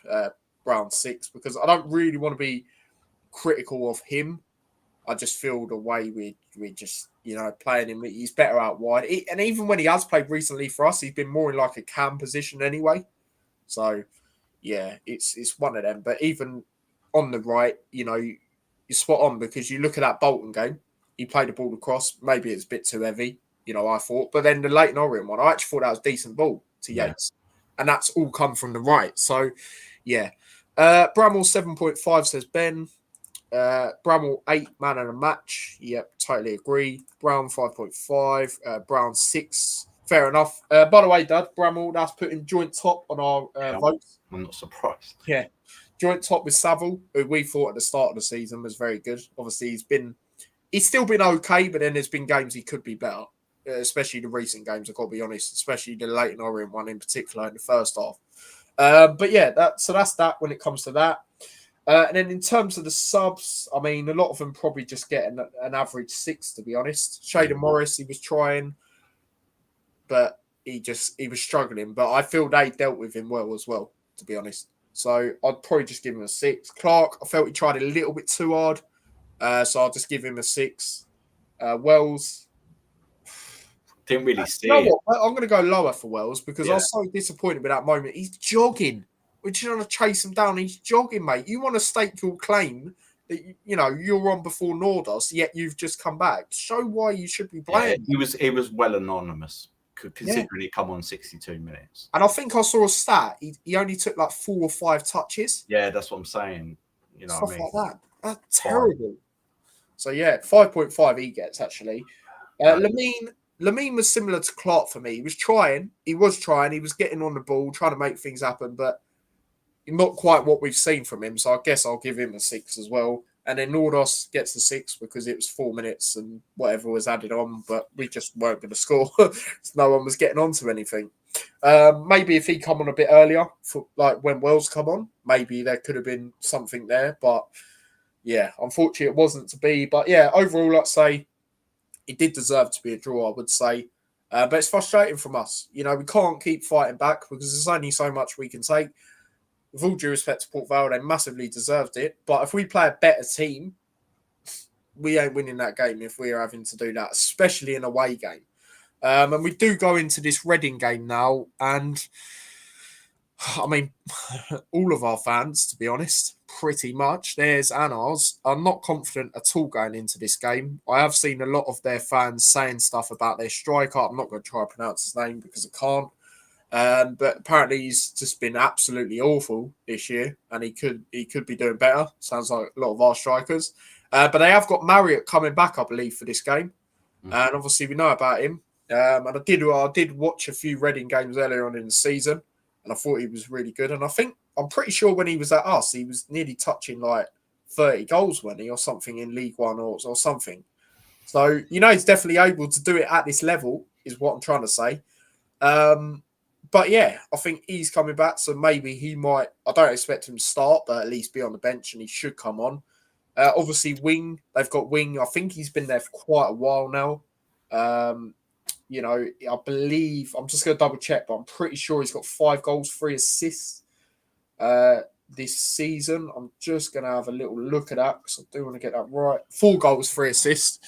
Brown 6, because I don't really want to be critical of him. I just feel the way we just playing him. He's better out wide. And even when he has played recently for us, he's been more in like a cam position anyway. So, yeah, it's one of them. But even on the right, you're spot on because you look at that Bolton game, he played the ball across. Maybe it's a bit too heavy, I thought. But then the Leighton Orient one, I actually thought that was a decent ball to Yates. And that's all come from the right. So, yeah. Bramall 7.5 says Ben. Bramall 8 man of the match. Yep, totally agree. Brown 5.5. Brown 6. Fair enough. By the way, Dad, Bramall, that's putting joint top on our votes. I'm not surprised. Yeah. Joint top with Saville, who we thought at the start of the season was very good. Obviously, he's still been okay, but then there's been games he could be better, especially the recent games, I've got to be honest, especially the Leighton Orient one in particular in the first half. But yeah, that's that when it comes to that. And then in terms of the subs, I mean, a lot of them probably just get an average 6, to be honest. Shaden Morris, he was trying, but he was struggling. But I feel they dealt with him well as well, to be honest. So I'd probably just give him a 6. Clark, I felt he tried a little bit too hard. So I'll just give him a 6. Wells. Didn't really see you know it. what? I'm going to go lower for Wells because I was so disappointed with that moment. He's jogging. We're trying to chase him down. He's jogging, mate. You want to stake your claim that you're on before Nordos, yet you've just come back. Show why you should be playing. Yeah, he was well anonymous considering he come on 62 minutes. And I think I saw a stat. He only took like 4 or 5 touches. Yeah, that's what I'm saying. Stuff what I mean? Like that. That's terrible. So yeah, 5.5 he gets actually. Lamine was similar to Clark for me. He was trying. He was getting on the ball, trying to make things happen, but not quite what we've seen from him. So I guess I'll give him a 6 as well. And then Nordos gets the 6 because it was 4 minutes and whatever was added on, but we just weren't going to score. So no one was getting onto anything. Maybe if he come on a bit earlier, for like when Wells come on, maybe there could have been something there. But yeah, unfortunately it wasn't to be. But yeah, overall, I'd say it did deserve to be a draw, I would say. But it's frustrating from us. We can't keep fighting back because there's only so much we can take. With all due respect to Port Vale, they massively deserved it. But if we play a better team, we ain't winning that game if we're having to do that, especially in a away game. And we do go into this Reading game now. And, I mean, all of our fans, to be honest, pretty much, theirs and ours, are not confident at all going into this game. I have seen a lot of their fans saying stuff about their striker. I'm not going to try to pronounce his name because I can't. But apparently he's just been absolutely awful this year, and he could be doing better. Sounds like a lot of our strikers. But they have got Marriott coming back, I believe, for this game, and obviously we know about him. And I did watch a few Reading games earlier on in the season, and I thought he was really good. And I'm pretty sure when he was at us, he was nearly touching like 30 goals, wasn't he, or something in League One or something. So he's definitely able to do it at this level, is what I'm trying to say. But yeah, I think he's coming back, so maybe he might. I don't expect him to start, but at least be on the bench, and he should come on. Obviously, Wing. They've got Wing. I think he's been there for quite a while now. I believe I'm just going to double check, but I'm pretty sure he's got 5 goals, 3 assists this season. I'm just going to have a little look at that because I do want to get that right. 4 goals, 3 assists.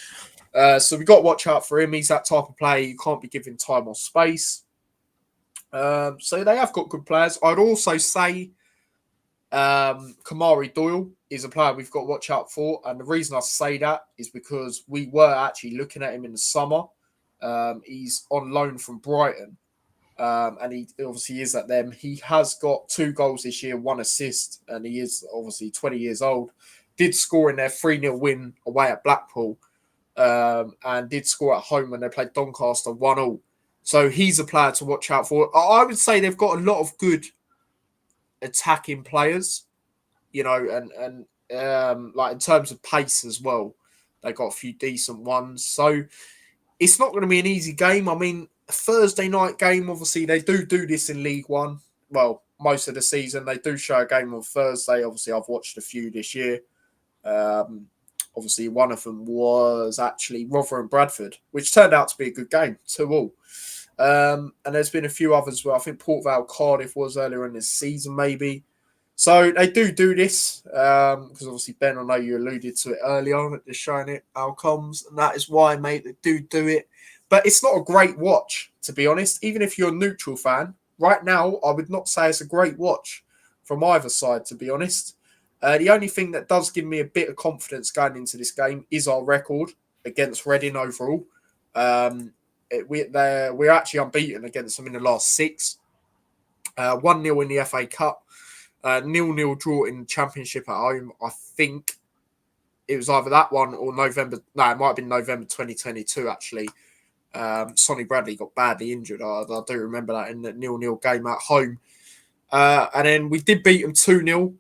So we've got to watch out for him. He's that type of player you can't be giving time or space. So they have got good players. I'd also say Kamari Doyle is a player we've got to watch out for. And the reason I say that is because we were actually looking at him in the summer. He's on loan from Brighton. And he obviously is at them. He has got 2 goals this year, 1 assist, and he is obviously 20 years old. Did score in their 3-0 win away at Blackpool, and did score at home when they played Doncaster 1-1. So he's a player to watch out for. I would say they've got a lot of good attacking players, and like in terms of pace as well, they got a few decent ones. So it's not going to be an easy game. I mean, a Thursday night game, obviously they do this in League One. Well, most of the season they do show a game on Thursday. Obviously, I've watched a few this year. Obviously, one of them was actually Rotherham Bradford, which turned out to be a good game, 2-2. And there's been a few others where I think Port Vale Cardiff was earlier in this season, maybe. So they do this because obviously, Ben, I know you alluded to it earlier on, just showing it outcomes, and that is why, mate, they do it. But it's not a great watch, to be honest. Even if you're a neutral fan, right now, I would not say it's a great watch from either side, to be honest. The only thing that does give me a bit of confidence going into this game is our record against Reading overall. We're actually unbeaten against them in the last 6. 1-0 in the FA Cup. 0-0 draw in the Championship at home. I think it was either that one or November. No, it might have been November 2022, actually. Sonny Bradley got badly injured. I do remember that in the 0-0 game at home. And then we did beat them 2-0.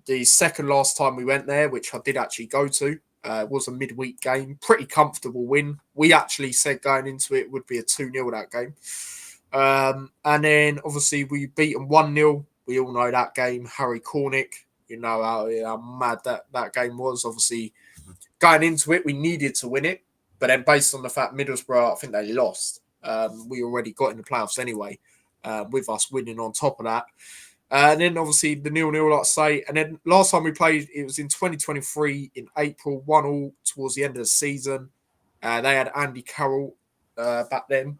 The second last time we went there, which I did actually go to, was a midweek game. Pretty comfortable win. We actually said going into it would be a 2-0 that game. And then obviously we beat them 1-0. We all know that game. Harry Cornick, you know how mad that game was. Obviously, going into it, we needed to win it. But then based on the fact Middlesbrough, I think they lost. We already got in the playoffs anyway, with us winning on top of that. And then obviously the 0-0, like I say. And then last time we played, it was in 2023 in April, 1-1 towards the end of the season. They had Andy Carroll back then.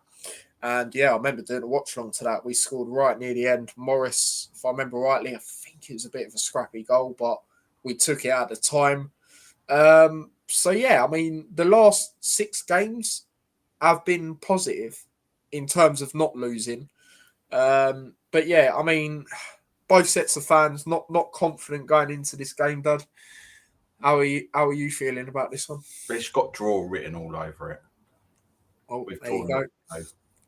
And yeah, I remember doing a watch along to that. We scored right near the end. Morris, if I remember rightly, I think it was a bit of a scrappy goal, but we took it at the time. So yeah, I mean, the last 6 games have been positive in terms of not losing. But yeah, I mean, both sets of fans not confident going into this game, Dad. How are you feeling about this one? It's got draw written all over it. Oh, We've there you go.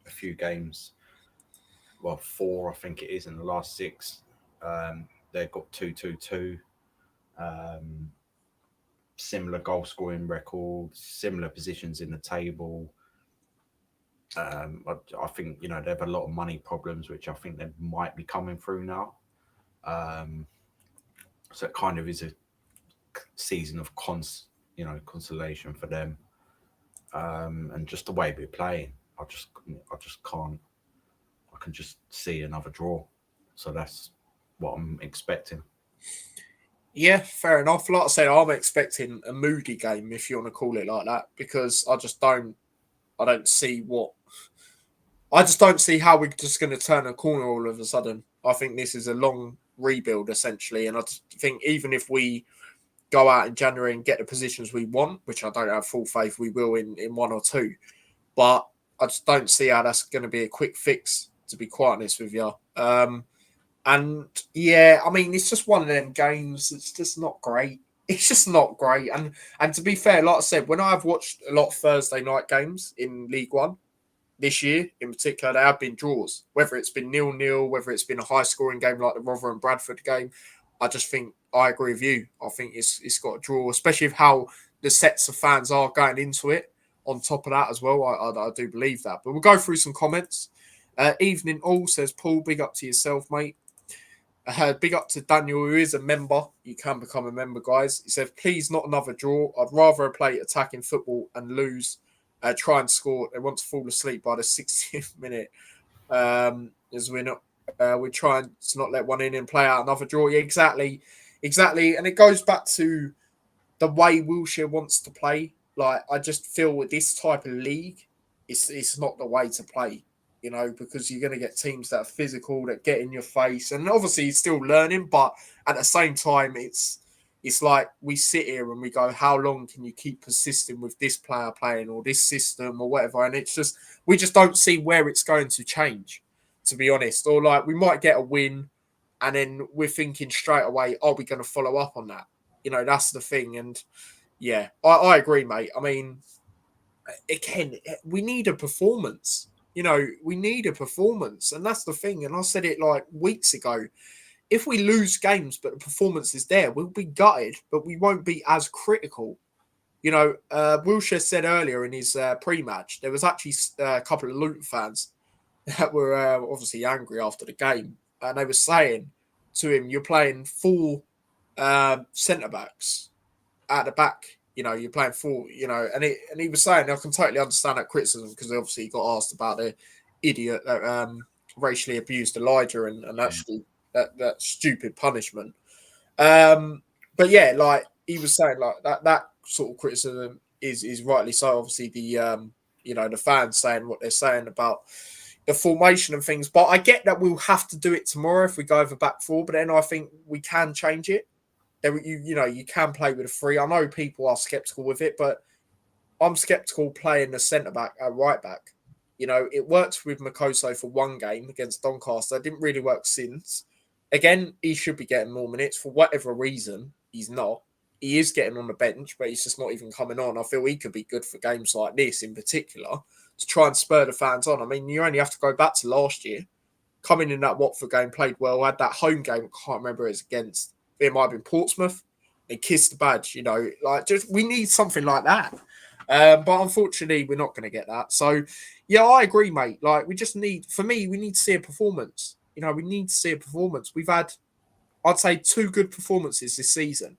A few games, well, 4 I think it is in the last 6. They've got 2-2-2. Similar goal scoring records, similar positions in the table. I think they have a lot of money problems, which I think they might be coming through now. So it kind of is a season of consolation for them, and just the way we're playing. I just can't. I can just see another draw, so that's what I'm expecting. Yeah, fair enough. Like I said, I'm expecting a moody game, if you want to call it like that, because I don't see how we're just going to turn a corner all of a sudden. I think this is a long rebuild essentially, and I just think even if we go out in January and get the positions we want, which I don't have full faith we will in 1 or 2, but I just don't see how that's going to be a quick fix, to be quite honest with you. And yeah, I mean, it's just one of them games. It's just not great. It's just not great. And to be fair, like I said, when I've watched a lot of Thursday night games in League One this year, in particular, there have been draws. Whether it's been 0-0, whether it's been a high scoring game like the Rotherham and Bradford game, I just think I agree with you. I think it's got a draw, especially with how the sets of fans are going into it. On top of that as well, I do believe that. But we'll go through some comments. Evening all, says Paul, big up to yourself, mate. Big up to Daniel, who is a member. You can become a member, guys. He said, please not another draw. I'd rather play attacking football and lose. Try and score. They want to fall asleep by the 60th minute. As we're trying to not let one in and play out another draw. Yeah, exactly. And it goes back to the way Wilshere wants to play. Like, I just feel with this type of league, it's not the way to play, because you're going to get teams that are physical, that get in your face. And obviously he's still learning, but at the same time, it's like we sit here and we go, how long can you keep persisting with this player playing or this system or whatever? And it's just, we just don't see where it's going to change, to be honest. Or like we might get a win and then we're thinking straight away, are we going to follow up on that? That's the thing. And yeah, I agree, mate. I mean, again, we need a performance. We need a performance. And that's the thing. And I said it like weeks ago. If we lose games, but the performance is there, we'll be gutted, but we won't be as critical. Wilshere said earlier in his pre-match, there was actually a couple of Luton fans that were obviously angry after the game. And they were saying to him, you're playing 4 centre-backs at the back. You're playing 4, and he was saying, I can totally understand that criticism because obviously he got asked about the idiot that racially abused Elijah and actually that stupid punishment. But yeah, like he was saying, like that sort of criticism is rightly so. Obviously, the fans saying what they're saying about the formation and things. But I get that we'll have to do it tomorrow if we go over back four. But then I think we can change it. You can play with a three. I know people are skeptical with it, but I'm skeptical playing the centre back at right back. It worked with Makoso for one game against Doncaster. It didn't really work since. Again, he should be getting more minutes for whatever reason. He's not. He is getting on the bench, but he's just not even coming on. I feel he could be good for games like this in particular to try and spur the fans on. I mean, you only have to go back to last year. Coming in that Watford game, played well. Had that home game. I can't remember it's against. It might have been Portsmouth. They kissed the badge. We need something like that. But unfortunately, we're not going to get that. So, yeah, I agree, mate. Like, we need to see a performance. We need to see a performance. We've had, I'd say, 2 good performances this season.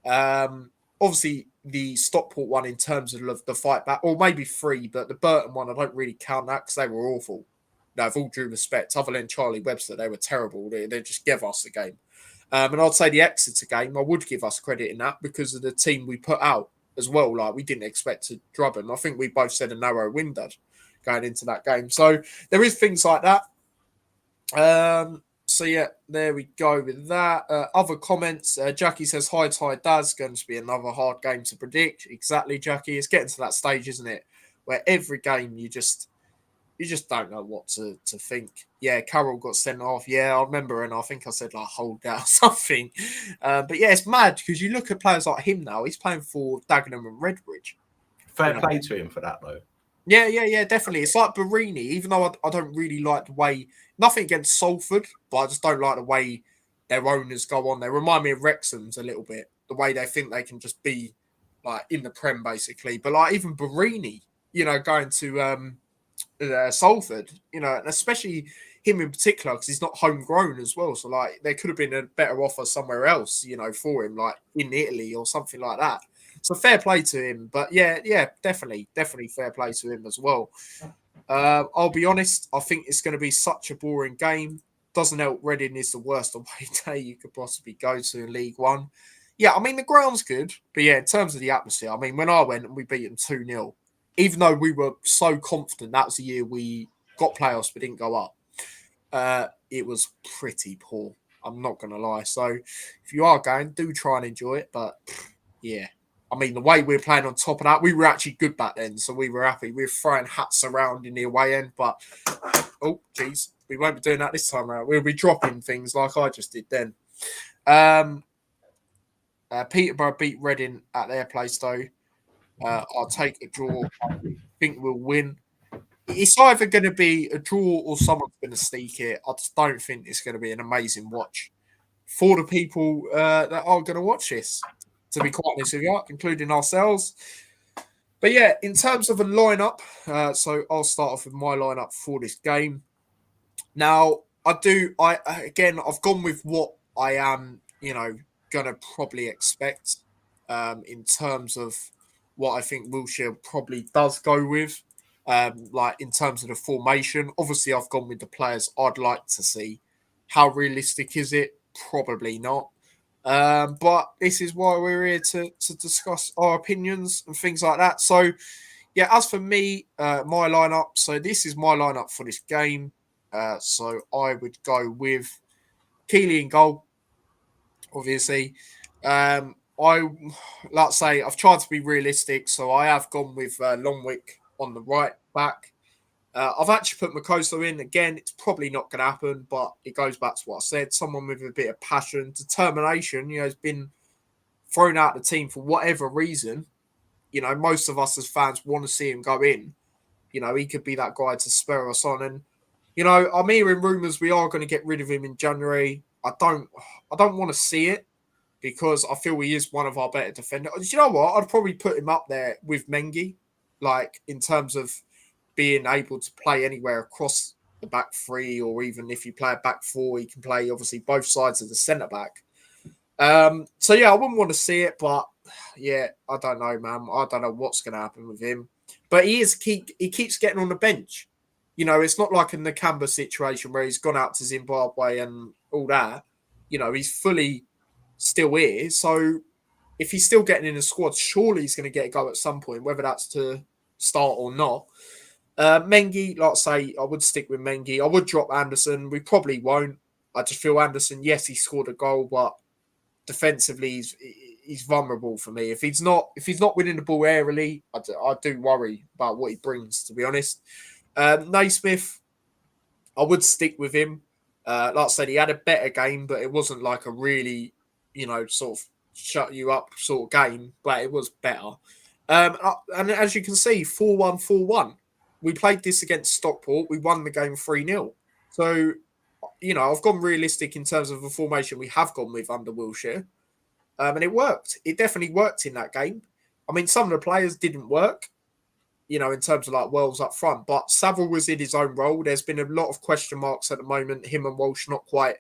Obviously, the Stockport one in terms of the fight back, or maybe 3, but the Burton one, I don't really count that because they were awful. No, with all due respect, other than Charlie Webster, they were terrible. They just gave us the game. And I'd say the Exeter game, I would give us credit in that because of the team we put out as well. Like, we didn't expect to drub them. I think we both said a narrow window going into that game. So there is things like that. So yeah, there we go with that. Other comments. Jackie says, "Hi, Ty Daz. Going to be another hard game to predict." Exactly, Jackie. It's getting to that stage, isn't it, where every game you just don't know what to think. Yeah, Carroll got sent off. Yeah, I remember, and I think I said like hold out or something. But yeah, it's mad because you look at players like him now. He's playing for Dagenham and Redbridge. Fair play to him for that, though. Yeah, definitely. It's like Barini, even though I don't really like the way, nothing against Salford, but I just don't like the way their owners go on. They remind me of Wrexham's a little bit, the way they think they can just be like in the Prem, basically. But like even Barini, going to Salford, and especially him in particular, because he's not homegrown as well. So like there could have been a better offer somewhere else, for him, like in Italy or something like that. So fair play to him, but yeah, definitely fair play to him as well. I'll be honest, I think it's going to be such a boring game. Doesn't help Reading is the worst away day you could possibly go to in League One. Yeah, I mean, the ground's good, but yeah, in terms of the atmosphere, I mean, when I went and we beat them 2-0, even though we were so confident that was the year we got playoffs but didn't go up, it was pretty poor. I'm not going to lie. So if you are going, do try and enjoy it, but yeah. I mean, the way we were playing on top of that, we were actually good back then, so we were happy. We were throwing hats around in the away end, but, oh, geez, we won't be doing that this time around. We'll be dropping things like I just did then. Peterborough beat Reading at their place, though. I'll take a draw. I think we'll win. It's either going to be a draw or someone's going to sneak it. I just don't think it's going to be an amazing watch for the people that are going to watch this, to be quite honest with you, including ourselves. But yeah, in terms of a lineup, so I'll start off with my lineup for this game. Now, I've gone with what I am, going to probably expect in terms of what I think Wilshere probably does go with, like in terms of the formation. Obviously, I've gone with the players I'd like to see. How realistic is it? Probably not. But this is why we're here to discuss our opinions and things like that. So, yeah, as for me, my lineup. So this is my lineup for this game. So I would go with Keeley in goal, obviously. Let's say I've tried to be realistic, so I have gone with Longwick on the right back. I've actually put Makoso in. Again, it's probably not going to happen, but it goes back to what I said. Someone with a bit of passion, determination, has been thrown out of the team for whatever reason. Most of us as fans want to see him go in. He could be that guy to spur us on. And, I'm hearing rumours we are going to get rid of him in January. I don't want to see it because I feel he is one of our better defenders. You know what? I'd probably put him up there with Mengi, like in terms of being able to play anywhere across the back 3, or even if you play a back 4, he can play obviously both sides of the centre back. So yeah, I wouldn't want to see it, but yeah, I don't know, man. I don't know what's going to happen with him. But he keeps getting on the bench. it's not like a Nakamba situation where he's gone out to Zimbabwe and all that. He's fully still here. So if he's still getting in the squad, surely he's going to get a go at some point, whether that's to start or not. Mengi, like I say, I would stick with Mengi. I would drop Anderson. We probably won't. I just feel Anderson, yes, he scored a goal, but defensively he's vulnerable for me. If he's not winning the ball aerially, I do worry about what he brings, to be honest. Naismith, I would stick with him. Like I said, he had a better game, but it wasn't like a really, sort of shut you up sort of game, but it was better. And as you can see, 4-1, 4-1. We played this against Stockport. We won the game 3-0. So, I've gone realistic in terms of the formation we have gone with under Wilshere. And it worked. It definitely worked in that game. I mean, some of the players didn't work, in terms of like Wells up front, but Saville was in his own role. There's been a lot of question marks at the moment. Him and Walsh not quite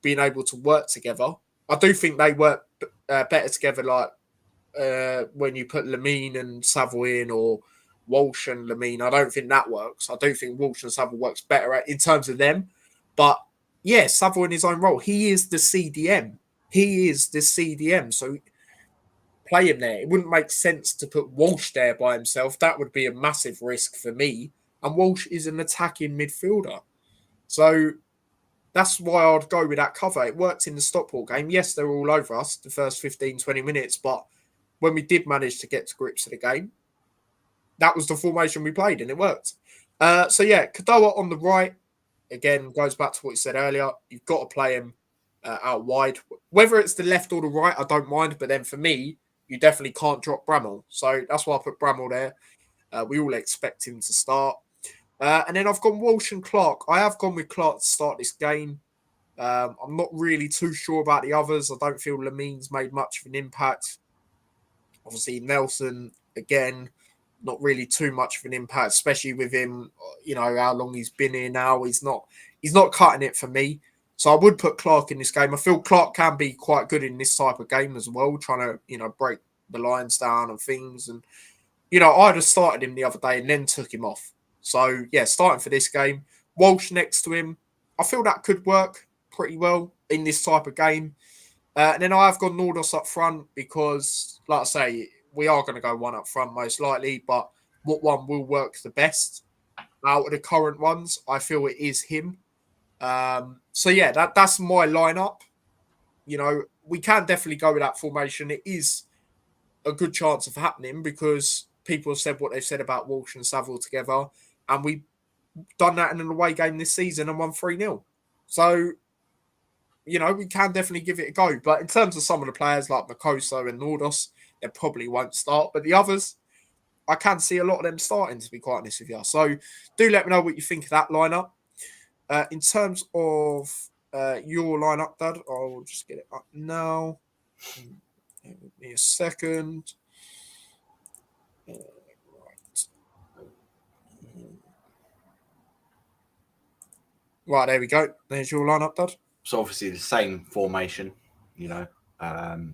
being able to work together. I do think they work better together, like when you put Lamine and Saville in, or Walsh and Lamine. I don't think that works. I do think Walsh and Saville works better in terms of them. But yeah, Saville in his own role. He is the CDM. So play him there. It wouldn't make sense to put Walsh there by himself. That would be a massive risk for me. And Walsh is an attacking midfielder. So that's why I'd go with that cover. It worked in the Stockport game. Yes, they were all over us the first 15, 20 minutes, but when we did manage to get to grips of the game, that was the formation we played and it worked. So yeah, Kadoa on the right, again, goes back to what you said earlier. You've got to play him out wide. Whether it's the left or the right, I don't mind. But then for me, you definitely can't drop Bramall. So that's why I put Bramall there. We all expect him to start. And then I've gone Walsh and Clark. I have gone with Clark to start this game. I'm not really too sure about the others. I don't feel Lamine's made much of an impact. Obviously, Nelson, again, not really too much of an impact, especially with him, how long he's been here now. He's not cutting it for me. So I would put Clark in this game. I feel Clark can be quite good in this type of game as well, trying to, break the lines down and things. And, I'd have started him the other day and then took him off. So, yeah, starting for this game. Walsh next to him. I feel that could work pretty well in this type of game. And then I have got Nordos up front because, like I say, we are going to go one up front most likely, but what one will work the best out of the current ones? I feel it is him. So yeah, that's my lineup. We can definitely go with that formation. It is a good chance of happening because people have said what they've said about Walsh and Saville together, and we've done that in an away game this season and won 3-0. So, we can definitely give it a go. But in terms of some of the players like Makoso and Nordos, they probably won't start. But the others, I can see a lot of them starting, to be quite honest with you. So do let me know what you think of that lineup. In terms of your lineup, Dad, I'll just get it up now. Give me a second. Right, there we go. There's your lineup, Dad. So obviously the same formation,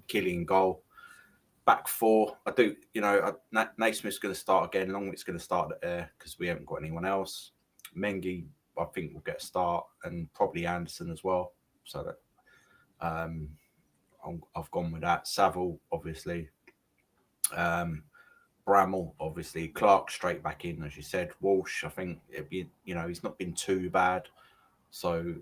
Killian goal, back four. I do, Naismith's going to start again. Longwit's going to start there because we haven't got anyone else. Mengi, I think, will get a start, and probably Anderson as well. So that I've gone with that. Saville, obviously. Bramall, obviously. Clark straight back in, as you said. Walsh, I think it'd be, he's not been too bad. So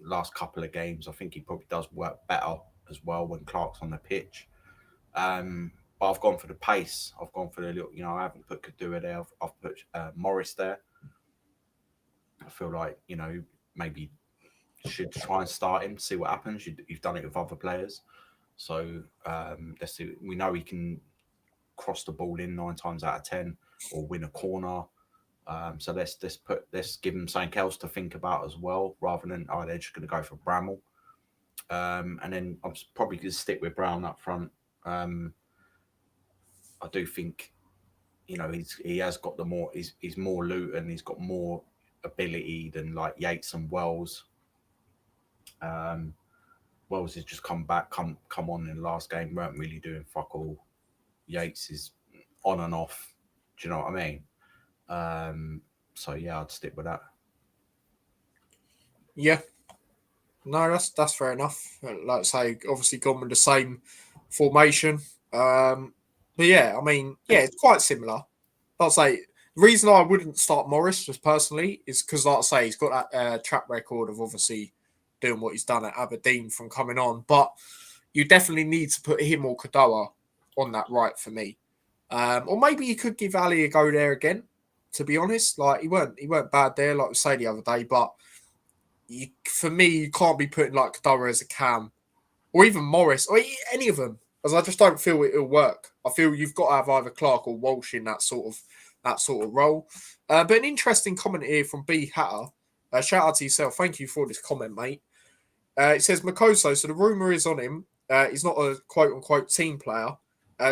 last couple of games, I think he probably does work better as well when Clark's on the pitch. But I've gone for the pace. I've gone for the little, I haven't put Kadua there. I've put Morris there. I feel like, maybe should try and start him, see what happens. You've done it with other players. So let's see. We know he can cross the ball in 9 times out of 10 or win a corner. So let's give him something else to think about as well, rather than they're just going to go for Bramall. And then I'm probably going to stick with Brown up front. I do think, he has got the more. He's more Luton. He's got more ability than like Yates and Wells. Wells has just come on in the last game. Weren't really doing fuck all. Yates is on and off. Do you know what I mean? So yeah, I'd stick with that. Yeah, no, that's fair enough. Like I say, obviously gone with the same formation. But yeah, I mean, yeah, it's quite similar. Like I say, the reason I wouldn't start Morris just personally is because, like I say, he's got that track record of obviously doing what he's done at Aberdeen from coming on. But you definitely need to put him or Kadoa on that right for me. Or maybe you could give Ali a go there again. To be honest, like he weren't bad there, like we say the other day. But for me, you can't be putting like Kadoa as a cam or even Morris or any of them, as I just don't feel it'll work. I feel you've got to have either Clark or Walsh in that sort of role. But an interesting comment here from B Hatter. Shout out to yourself. Thank you for this comment, mate. It says Makoso. So the rumor is on him. He's not a quote unquote team player.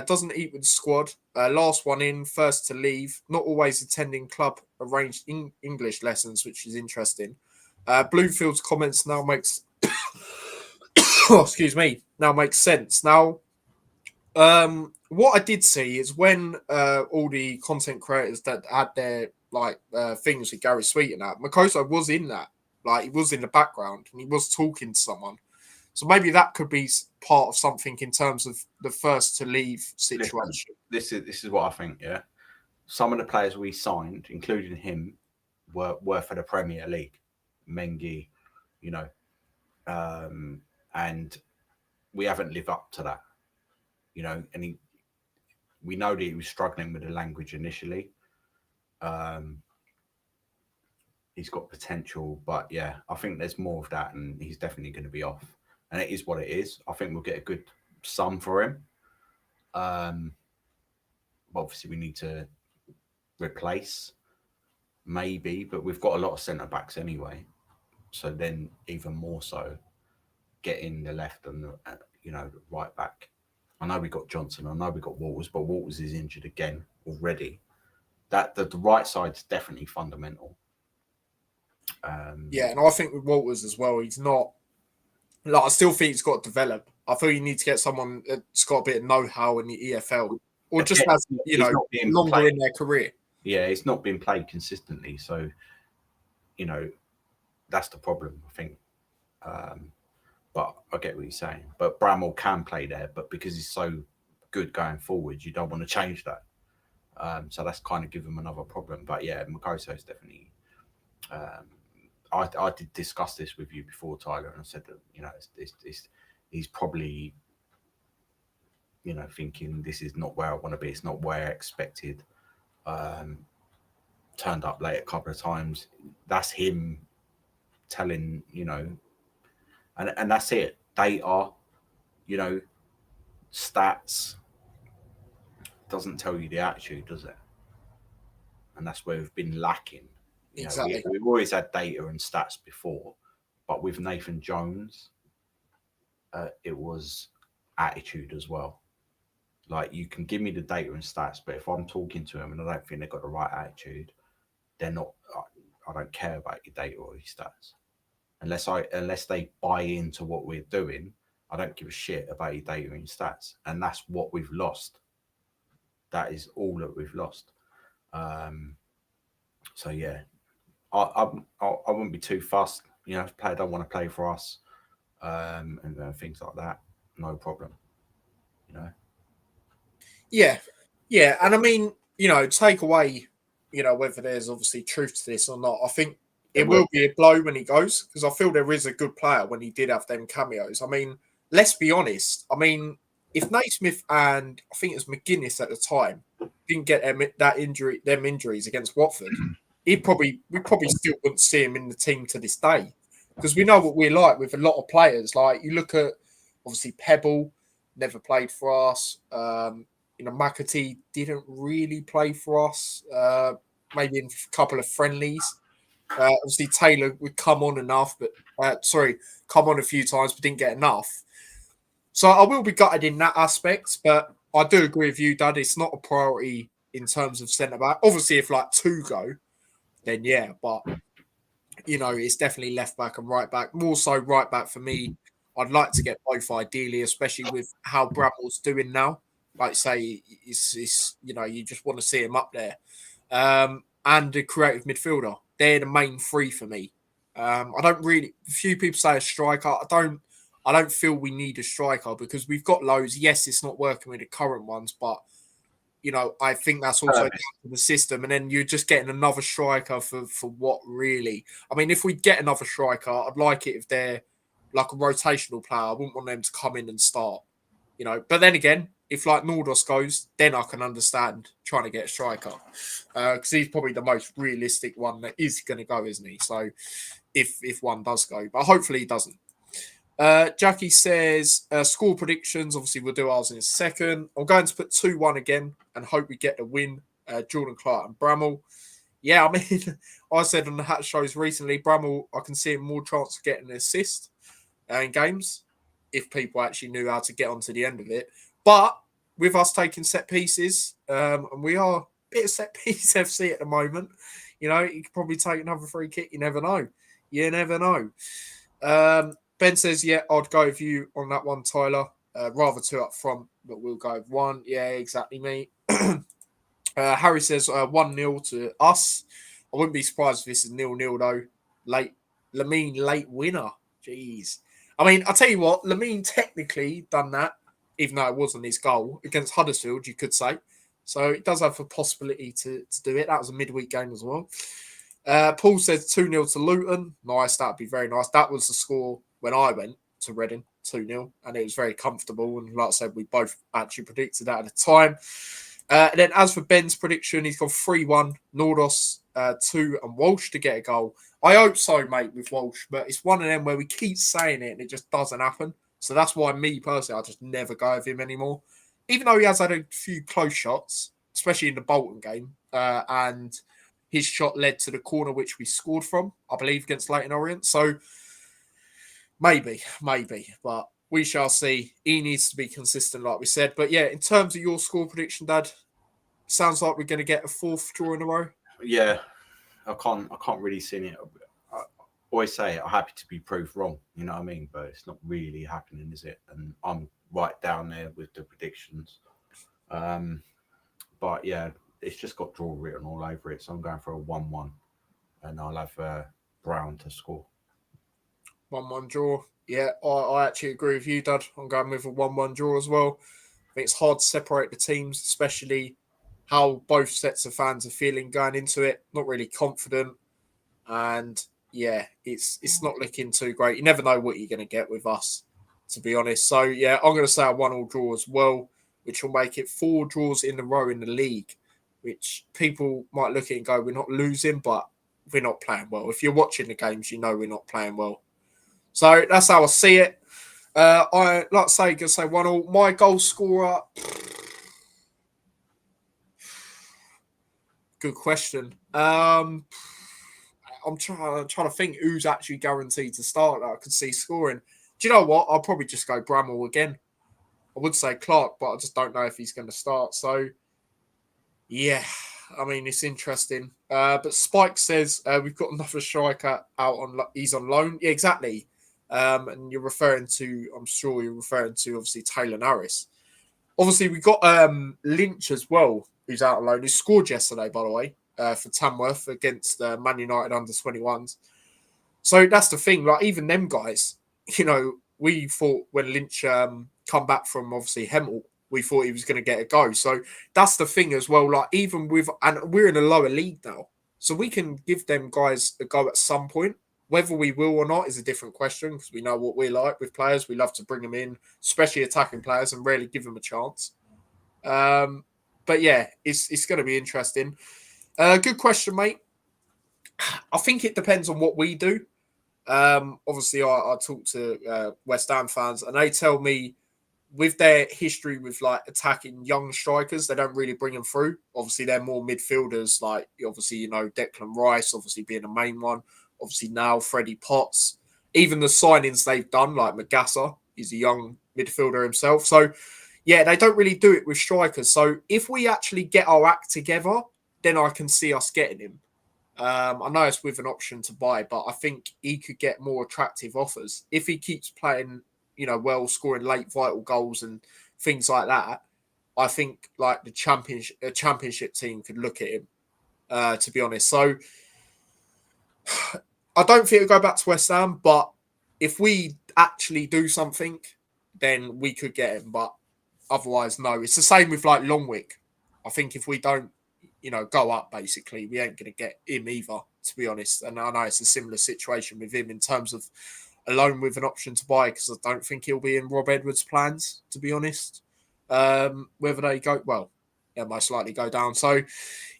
Doesn't eat with the squad. Last one in, first to leave. Not always attending club arranged English lessons, which is interesting. Bloomfield's comments now makes oh, excuse me, now makes sense. Now, what I did see is when all the content creators that had their things with Gary Sweet and that, Makoto was in that. Like he was in the background and he was talking to someone. So maybe that could be part of something in terms of the first to leave situation. This is what I think. Yeah, some of the players we signed, including him, were for the Premier League. Mengi, you know, and we haven't lived up to that. You know, and we know that he was struggling with the language initially. He's got potential, but yeah, I think there's more of that, and he's definitely going to be off. And it is what it is. I think we'll get a good sum for him. Obviously, we need to replace, maybe, but we've got a lot of centre backs anyway. So then, even more so, getting the left and the right back. I know we got Johnson. I know we got Walters, but Walters is injured again already. That the right side's definitely fundamental. Yeah, and I think with Walters as well, he's not. Like I still think he's got to develop. I feel you need to get someone that's got a bit of know-how in the EFL, or just has longer played in their career. Yeah, it's not been played consistently, so that's the problem, I think. But I get what you're saying. But Bramall can play there, but because he's so good going forward, you don't want to change that. So that's kind of given him another problem. But yeah, Makoso is definitely. I did discuss this with you before, Tyler, and I said that he's probably thinking this is not where I want to be. It's not where I expected. Turned up late a couple of times. That's him telling and that's it. Data, stats doesn't tell you the attitude, does it? And that's where we've been lacking. Exactly. We've always had data and stats before, but with Nathan Jones, it was attitude as well. Like you can give me the data and stats, but if I'm talking to them and I don't think they've got the right attitude, they're not. I don't care about your data or your stats, unless they buy into what we're doing. I don't give a shit about your data and your stats, and that's what we've lost. That is all that we've lost. So yeah, I wouldn't be too fussed. If a player don't want to play for us, and things like that, no problem. Yeah, and I mean, take away, whether there's obviously truth to this or not. I think it will be a blow when he goes because I feel there is a good player when he did have them cameos. I mean, let's be honest. I mean, if Naismith and I think it was McGuinness at the time didn't get them injuries against Watford, we probably still wouldn't see him in the team to this day because we know what we're like with a lot of players. Like you look at obviously Pebble, never played for us. McAtee didn't really play for us. Maybe in a couple of friendlies. Obviously, Taylor would come on enough, but come on a few times, but didn't get enough. So I will be gutted in that aspect, but I do agree with you, Dad. It's not a priority in terms of centre back. Obviously, if like two go, then yeah, but it's definitely left back and right back. More so right back for me. I'd like to get both ideally, especially with how Bramall's doing now. Like say, it's you just want to see him up there. and a creative midfielder. They're the main three for me. I don't really. A few people say a striker. I don't feel we need a striker because we've got loads. Yes, it's not working with the current ones, but I think that's also down to the system. And then you're just getting another striker for what really? I mean, if we get another striker, I'd like it if they're like a rotational player. I wouldn't want them to come in and start. But then again, if like Nordos goes, then I can understand trying to get a striker because he's probably the most realistic one that is going to go, isn't he? So if one does go, but hopefully he doesn't. Jackie says score predictions. Obviously, we'll do ours in a second. I'm going to put 2-1 again and hope we get a win. Jordan Clark and Bramall. Yeah, I mean, I said on the Hat shows recently, Bramall, I can see him more chance of getting an assist in games if people actually knew how to get onto the end of it. But with us taking set pieces, and we are a bit of set piece FC at the moment, you could probably take another free kick. You never know. You never know. Ben says, yeah, I'd go with you on that one, Tyler. Rather two up front, but we'll go with one. Yeah, exactly, mate. Harry says 1-0 to us. I wouldn't be surprised if this is 0-0, though. Lamine late winner. Jeez. I mean, I'll tell you what, Lamine technically done that, even though it wasn't his goal, against Huddersfield, you could say. So it does have a possibility to do it. That was a midweek game as well. Paul says 2-0 to Luton. Nice, that'd be very nice. That was the score when I went to Reading, 2-0, and it was very comfortable. And like I said, we both actually predicted that at the time. And then as for Ben's prediction, he's gone 3-1, Nordos 2 and Walsh to get a goal. I hope so, mate, with Walsh, but it's one of them where we keep saying it and it just doesn't happen. So that's why me personally, I just never go with him anymore. Even though he has had a few close shots, especially in the Bolton game, and his shot led to the corner which we scored from, I believe, against Leyton Orient. So maybe, but we shall see. He needs to be consistent, like we said. But yeah, in terms of your score prediction, Dad, sounds like we're going to get a fourth draw in a row. Yeah, I can't really see it. I always say I'm happy to be proved wrong. You know what I mean? But it's not really happening, is it? And I'm right down there with the predictions. But yeah, it's just got draw written all over it. So I'm going for a 1-1, and I'll have Brown to score. 1-1 draw. Yeah, I actually agree with you, Dad. I'm going with a 1-1 draw as well. I think it's hard to separate the teams, especially how both sets of fans are feeling going into it. Not really confident. And yeah, it's not looking too great. You never know what you're going to get with us, to be honest. So yeah, I'm going to say a 1-1 draw as well, which will make it 4 draws in a row in the league, which people might look at and go, we're not losing, but we're not playing well. If you're watching the games, you know we're not playing well. So that's how I see it. I like to say, gonna say 1-1. My goal scorer. Good question. I'm trying to think who's actually guaranteed to start that I could see scoring. Do you know what? I'll probably just go Bramall again. I would say Clark, but I just don't know if he's going to start. So, yeah, I mean, it's interesting. But Spike says we've got another striker out on. He's on loan. Yeah, exactly. And you're referring to, I'm sure you're referring to, obviously, Taylor Harris. Obviously, we got Lynch as well, who's out on loan. He scored yesterday, by the way, for Tamworth against Man United under 21s. So that's the thing. Like, even them guys, we thought when Lynch come back from, obviously, Hemel, we thought he was going to get a go. So that's the thing as well. Like, even with, and we're in a lower league now, so we can give them guys a go at some point. Whether we will or not is a different question because we know what we like with players. We love to bring them in, especially attacking players, and rarely give them a chance. But yeah, it's going to be interesting. Good question, mate. I think it depends on what we do. Obviously, I talk to West Ham fans, and they tell me with their history with like attacking young strikers, they don't really bring them through. Obviously, they're more midfielders, like obviously Declan Rice, obviously being the main one. Obviously now Freddie Potts, even the signings they've done, like Magassa, he's a young midfielder himself. So yeah, they don't really do it with strikers. So if we actually get our act together, then I can see us getting him. I know it's with an option to buy, but I think he could get more attractive offers if he keeps playing, well, scoring late vital goals and things like that. I think like the championship team could look at him. to be honest. So I don't think it'll go back to West Ham, but if we actually do something, then we could get him. But otherwise, no. It's the same with like Longwick. I think if we don't, go up, basically, we ain't going to get him either, to be honest. And I know it's a similar situation with him in terms of a loan with an option to buy, because I don't think he'll be in Rob Edwards' plans, to be honest. Whether they go, well, they'll most likely go down. So,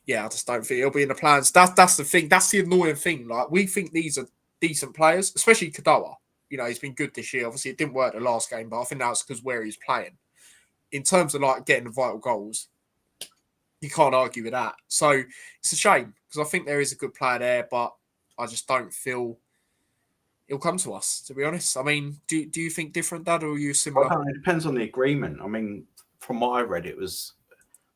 yeah, I just don't think he'll be in the plans. That's the thing. That's the annoying thing. Like, we think these are decent players, especially Kadoa. He's been good this year. Obviously, it didn't work the last game, but I think that's because where he's playing. In terms of like getting the vital goals, you can't argue with that. So it's a shame because I think there is a good player there, but I just don't feel it'll come to us, to be honest. I mean, do you think different, Dad, or are you similar? It depends on the agreement. I mean, from what I read, it was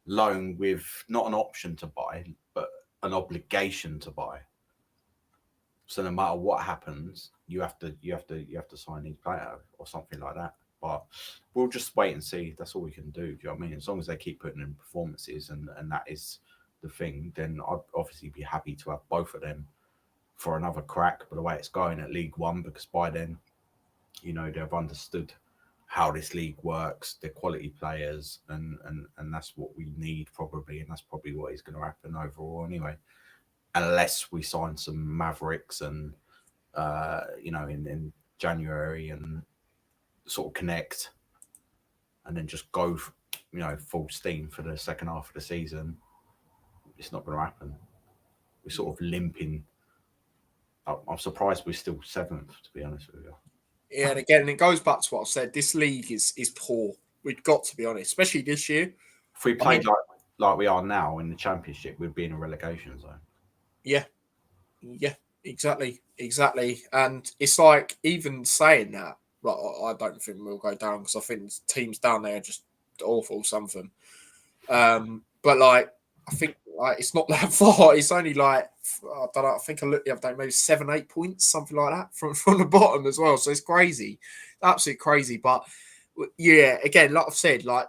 loan with not an option to buy, but an obligation to buy. So no matter what happens, you have to sign these player or something like that. But we'll just wait and see. That's all we can do. Do you know what I mean? As long as they keep putting in performances and that is the thing, then I'd obviously be happy to have both of them for another crack. But the way it's going at League One, because by then, they've understood how this league works, they're quality players, and that's what we need probably, and that's probably what is going to happen overall anyway. Unless we sign some Mavericks and in January and sort of connect and then just go full steam for the second half of the season, it's not going to happen. We're sort of limping. I'm surprised we're still 7th, to be honest with you. Yeah, and again, it goes back to what I said. This league is poor. We've got to be honest, especially this year. If we played like we are now in the Championship, we'd be in a relegation zone. Yeah, exactly. And it's like, even saying that, like, I don't think we'll go down because I think teams down there are just awful, some of them. But like, I think like it's not that far. It's only like, I don't know. I think I looked the other day, maybe 7-8 points, something like that, from the bottom as well. So it's crazy, absolutely crazy. But yeah, again, like I've said, like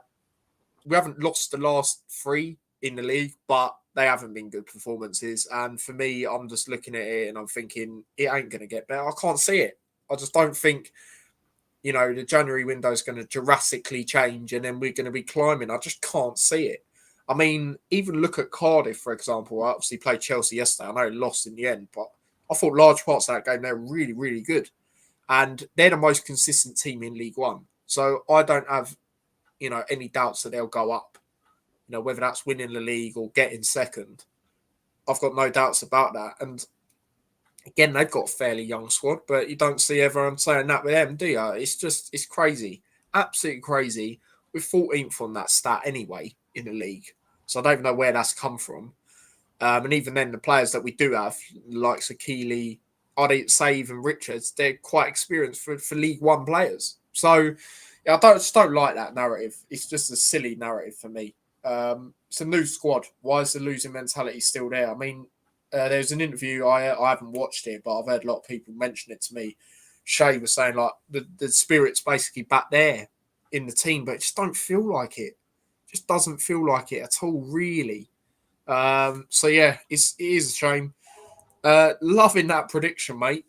we haven't lost the last 3 in the league, but they haven't been good performances. And for me, I'm just looking at it and I'm thinking it ain't going to get better. I can't see it. I just don't think, the January window is going to drastically change and then we're going to be climbing. I just can't see it. I mean, even look at Cardiff, for example. I obviously played Chelsea yesterday. I know it lost in the end, but I thought large parts of that game, they're really, really good. And they're the most consistent team in League One. So I don't have, any doubts that they'll go up. Whether that's winning the league or getting second. I've got no doubts about that. And again, they've got a fairly young squad, but you don't see everyone saying that with them, do you? It's crazy. Absolutely crazy. We're 14th on that stat anyway in the league. So I don't even know where that's come from. And even then, the players that we do have, like Keeley, I'd say even Richards, they're quite experienced for League One players. So yeah, I just don't like that narrative. It's just a silly narrative for me. It's a new squad. Why is the losing mentality still there? I mean, there's an interview, I haven't watched it, but I've heard a lot of people mention it to me. Shay was saying like the spirit's basically back there in the team, but it just don't feel like it. Just doesn't feel like it at all, really. So yeah, it is a shame. Loving that prediction, mate.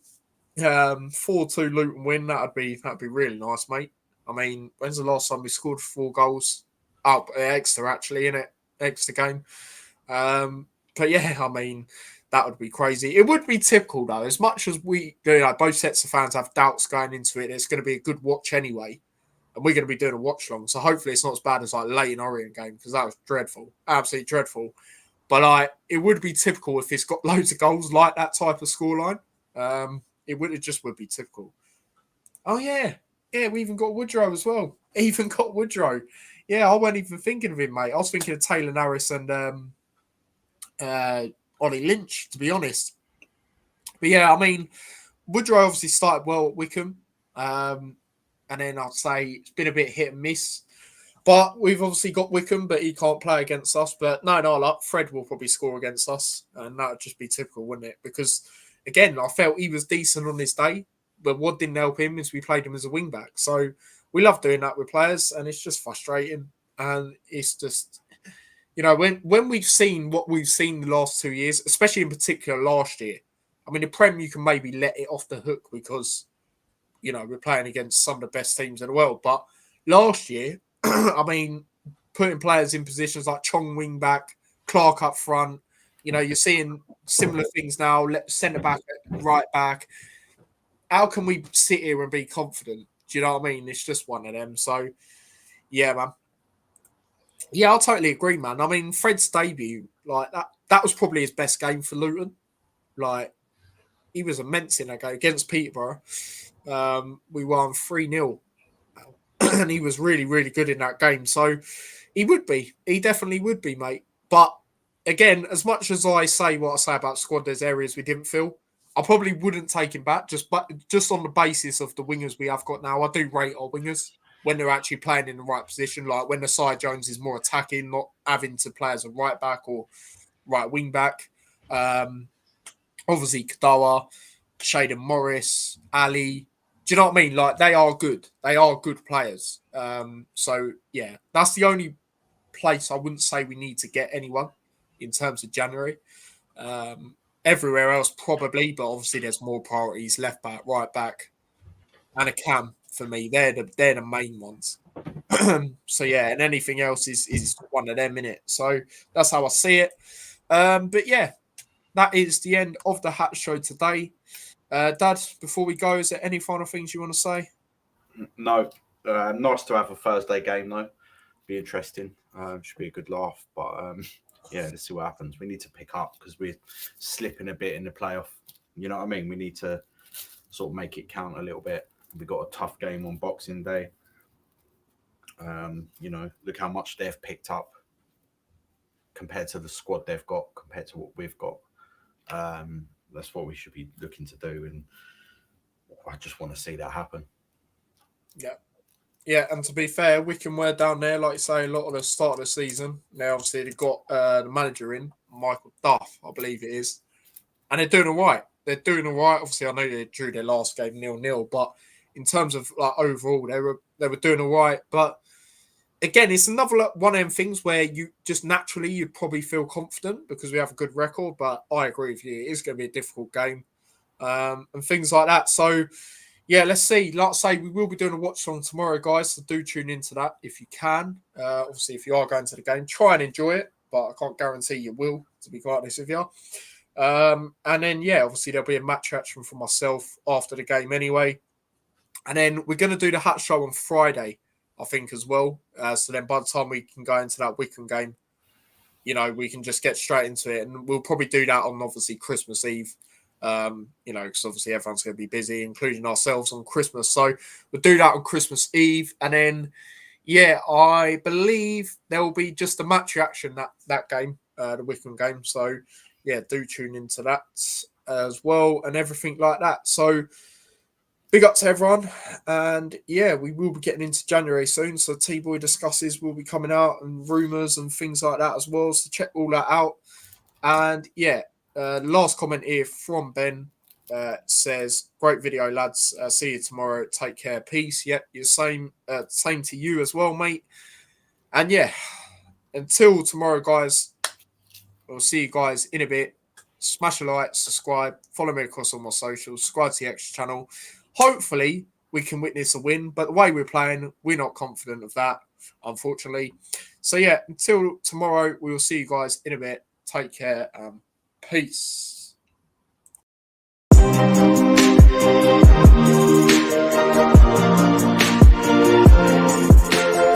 4-2 Luton win. That'd be really nice, mate. I mean, when's the last time we scored 4 goals? Oh, extra actually, innit? Extra game. But yeah, I mean, that would be crazy. It would be typical though. As much as we, both sets of fans have doubts going into it, it's going to be a good watch anyway. And we're going to be doing a watch long. So hopefully it's not as bad as like Leighton Orient game, because that was dreadful. Absolutely dreadful. But it would be typical if it's got loads of goals like that type of scoreline. It would be typical. Oh yeah. Yeah, we even got Woodrow as well. Yeah, I wasn't even thinking of him, mate. I was thinking of Taylor Harris and Ollie Lynch, to be honest. But yeah, I mean, Woodrow obviously started well at Wickham. And then I'd say it's been a bit hit and miss. But we've obviously got Wickham, but he can't play against us. But no, Fred will probably score against us. And that would just be typical, wouldn't it? Because, again, I felt he was decent on this day. But what didn't help him is we played him as a wing-back. So we love doing that with players, and it's just frustrating. And it's just, You know, when we've seen what we've seen the last 2 years, especially in particular last year, I mean, the Prem, you can maybe let it off the hook because, you know, we're playing against some of the best teams in the world. But last year, I mean, putting players in positions like Chong wing back, Clark up front, you know, you're seeing similar things now, centre back, right back. How can we sit here and be confident? Do you know what I mean? It's just one of them. So, yeah, man. Yeah, I'll totally agree, man. I mean, Fred's debut, like that was probably his best game for Luton. Like, he was immense in that game against Peterborough. We won 3-0. And he was really, really good in that game. So he would be. He definitely would be, mate. But again, as much as I say what I say about squad, there's areas we didn't fill. I probably wouldn't take him back just on the basis of the wingers we have got now. I do rate our wingers when they're actually playing in the right position, like when the side Jones is more attacking, not having to play as a right back or right wing back. Obviously, Kadawa, Shaden Morris, Ali. Do you know what I mean? Like, they are good. They are good players. So, yeah, that's the only place I wouldn't say we need to get anyone in terms of January. Everywhere else, probably, but obviously there's more priorities, left back, right back, and a cam for me. They're the main ones. So, yeah, and anything else is one of them, innit? So that's how I see it. But, yeah, that is the end of the Hat Show today. Dad, before we go, is there any final things you want to say? No. Nice to have a Thursday game, though. Be interesting. Should be a good laugh. But, yeah, let's see what happens. We need to pick up because we're slipping a bit in the playoff. You know what I mean? We need to sort of make it count a little bit. We've got a tough game on Boxing Day. You know, look how much they've picked up compared to the squad they've got, compared to what we've got. That's what we should be looking to do. And I just want to see that happen. Yeah. Yeah, and to be fair, Wickham were down there, like you say, a lot of the start of the season. Now, obviously, they've got the manager in, Michael Duff, I believe it is. And they're doing all right. They're doing all right. Obviously, I know they drew their last game 0-0, but in terms of like overall, they were doing all right. But again, it's another one of them things where you just naturally you'd probably feel confident because we have a good record. But I agree with you, it is going to be a difficult game and things like that. So, yeah, let's see. Like I say, we will be doing a watch along tomorrow, guys. So do tune into that if you can. Obviously, if you are going to the game, try and enjoy it, but I can't guarantee you will, to be quite honest with you. And then, yeah, obviously there'll be a match reaction from myself after the game anyway. And then we're going to do the Hat Show on Friday, I think, as well. So then by the time we can go into that Wickham game, you know, we can just get straight into it. And we'll probably do that on, obviously, Christmas Eve. You know, because obviously everyone's going to be busy, including ourselves on Christmas. So we'll do that on Christmas Eve. And then, yeah, I believe there will be just a match reaction that game, the Wickham game. So, yeah, do tune into that as well and everything like that. So, big up to everyone. And, yeah, we will be getting into January soon. So, T-Boy Discusses will be coming out and rumours and things like that as well. So, check all that out. And, yeah. Last comment here from Ben says, "Great video, lads. See you tomorrow. Take care. Peace." Yep, you're same to you as well, mate. And yeah, until tomorrow, guys. We'll see you guys in a bit. Smash a like, subscribe, follow me across all my socials, subscribe to the Extra channel. Hopefully, we can witness a win. But the way we're playing, we're not confident of that, unfortunately. So yeah, until tomorrow, we will see you guys in a bit. Take care. Peace.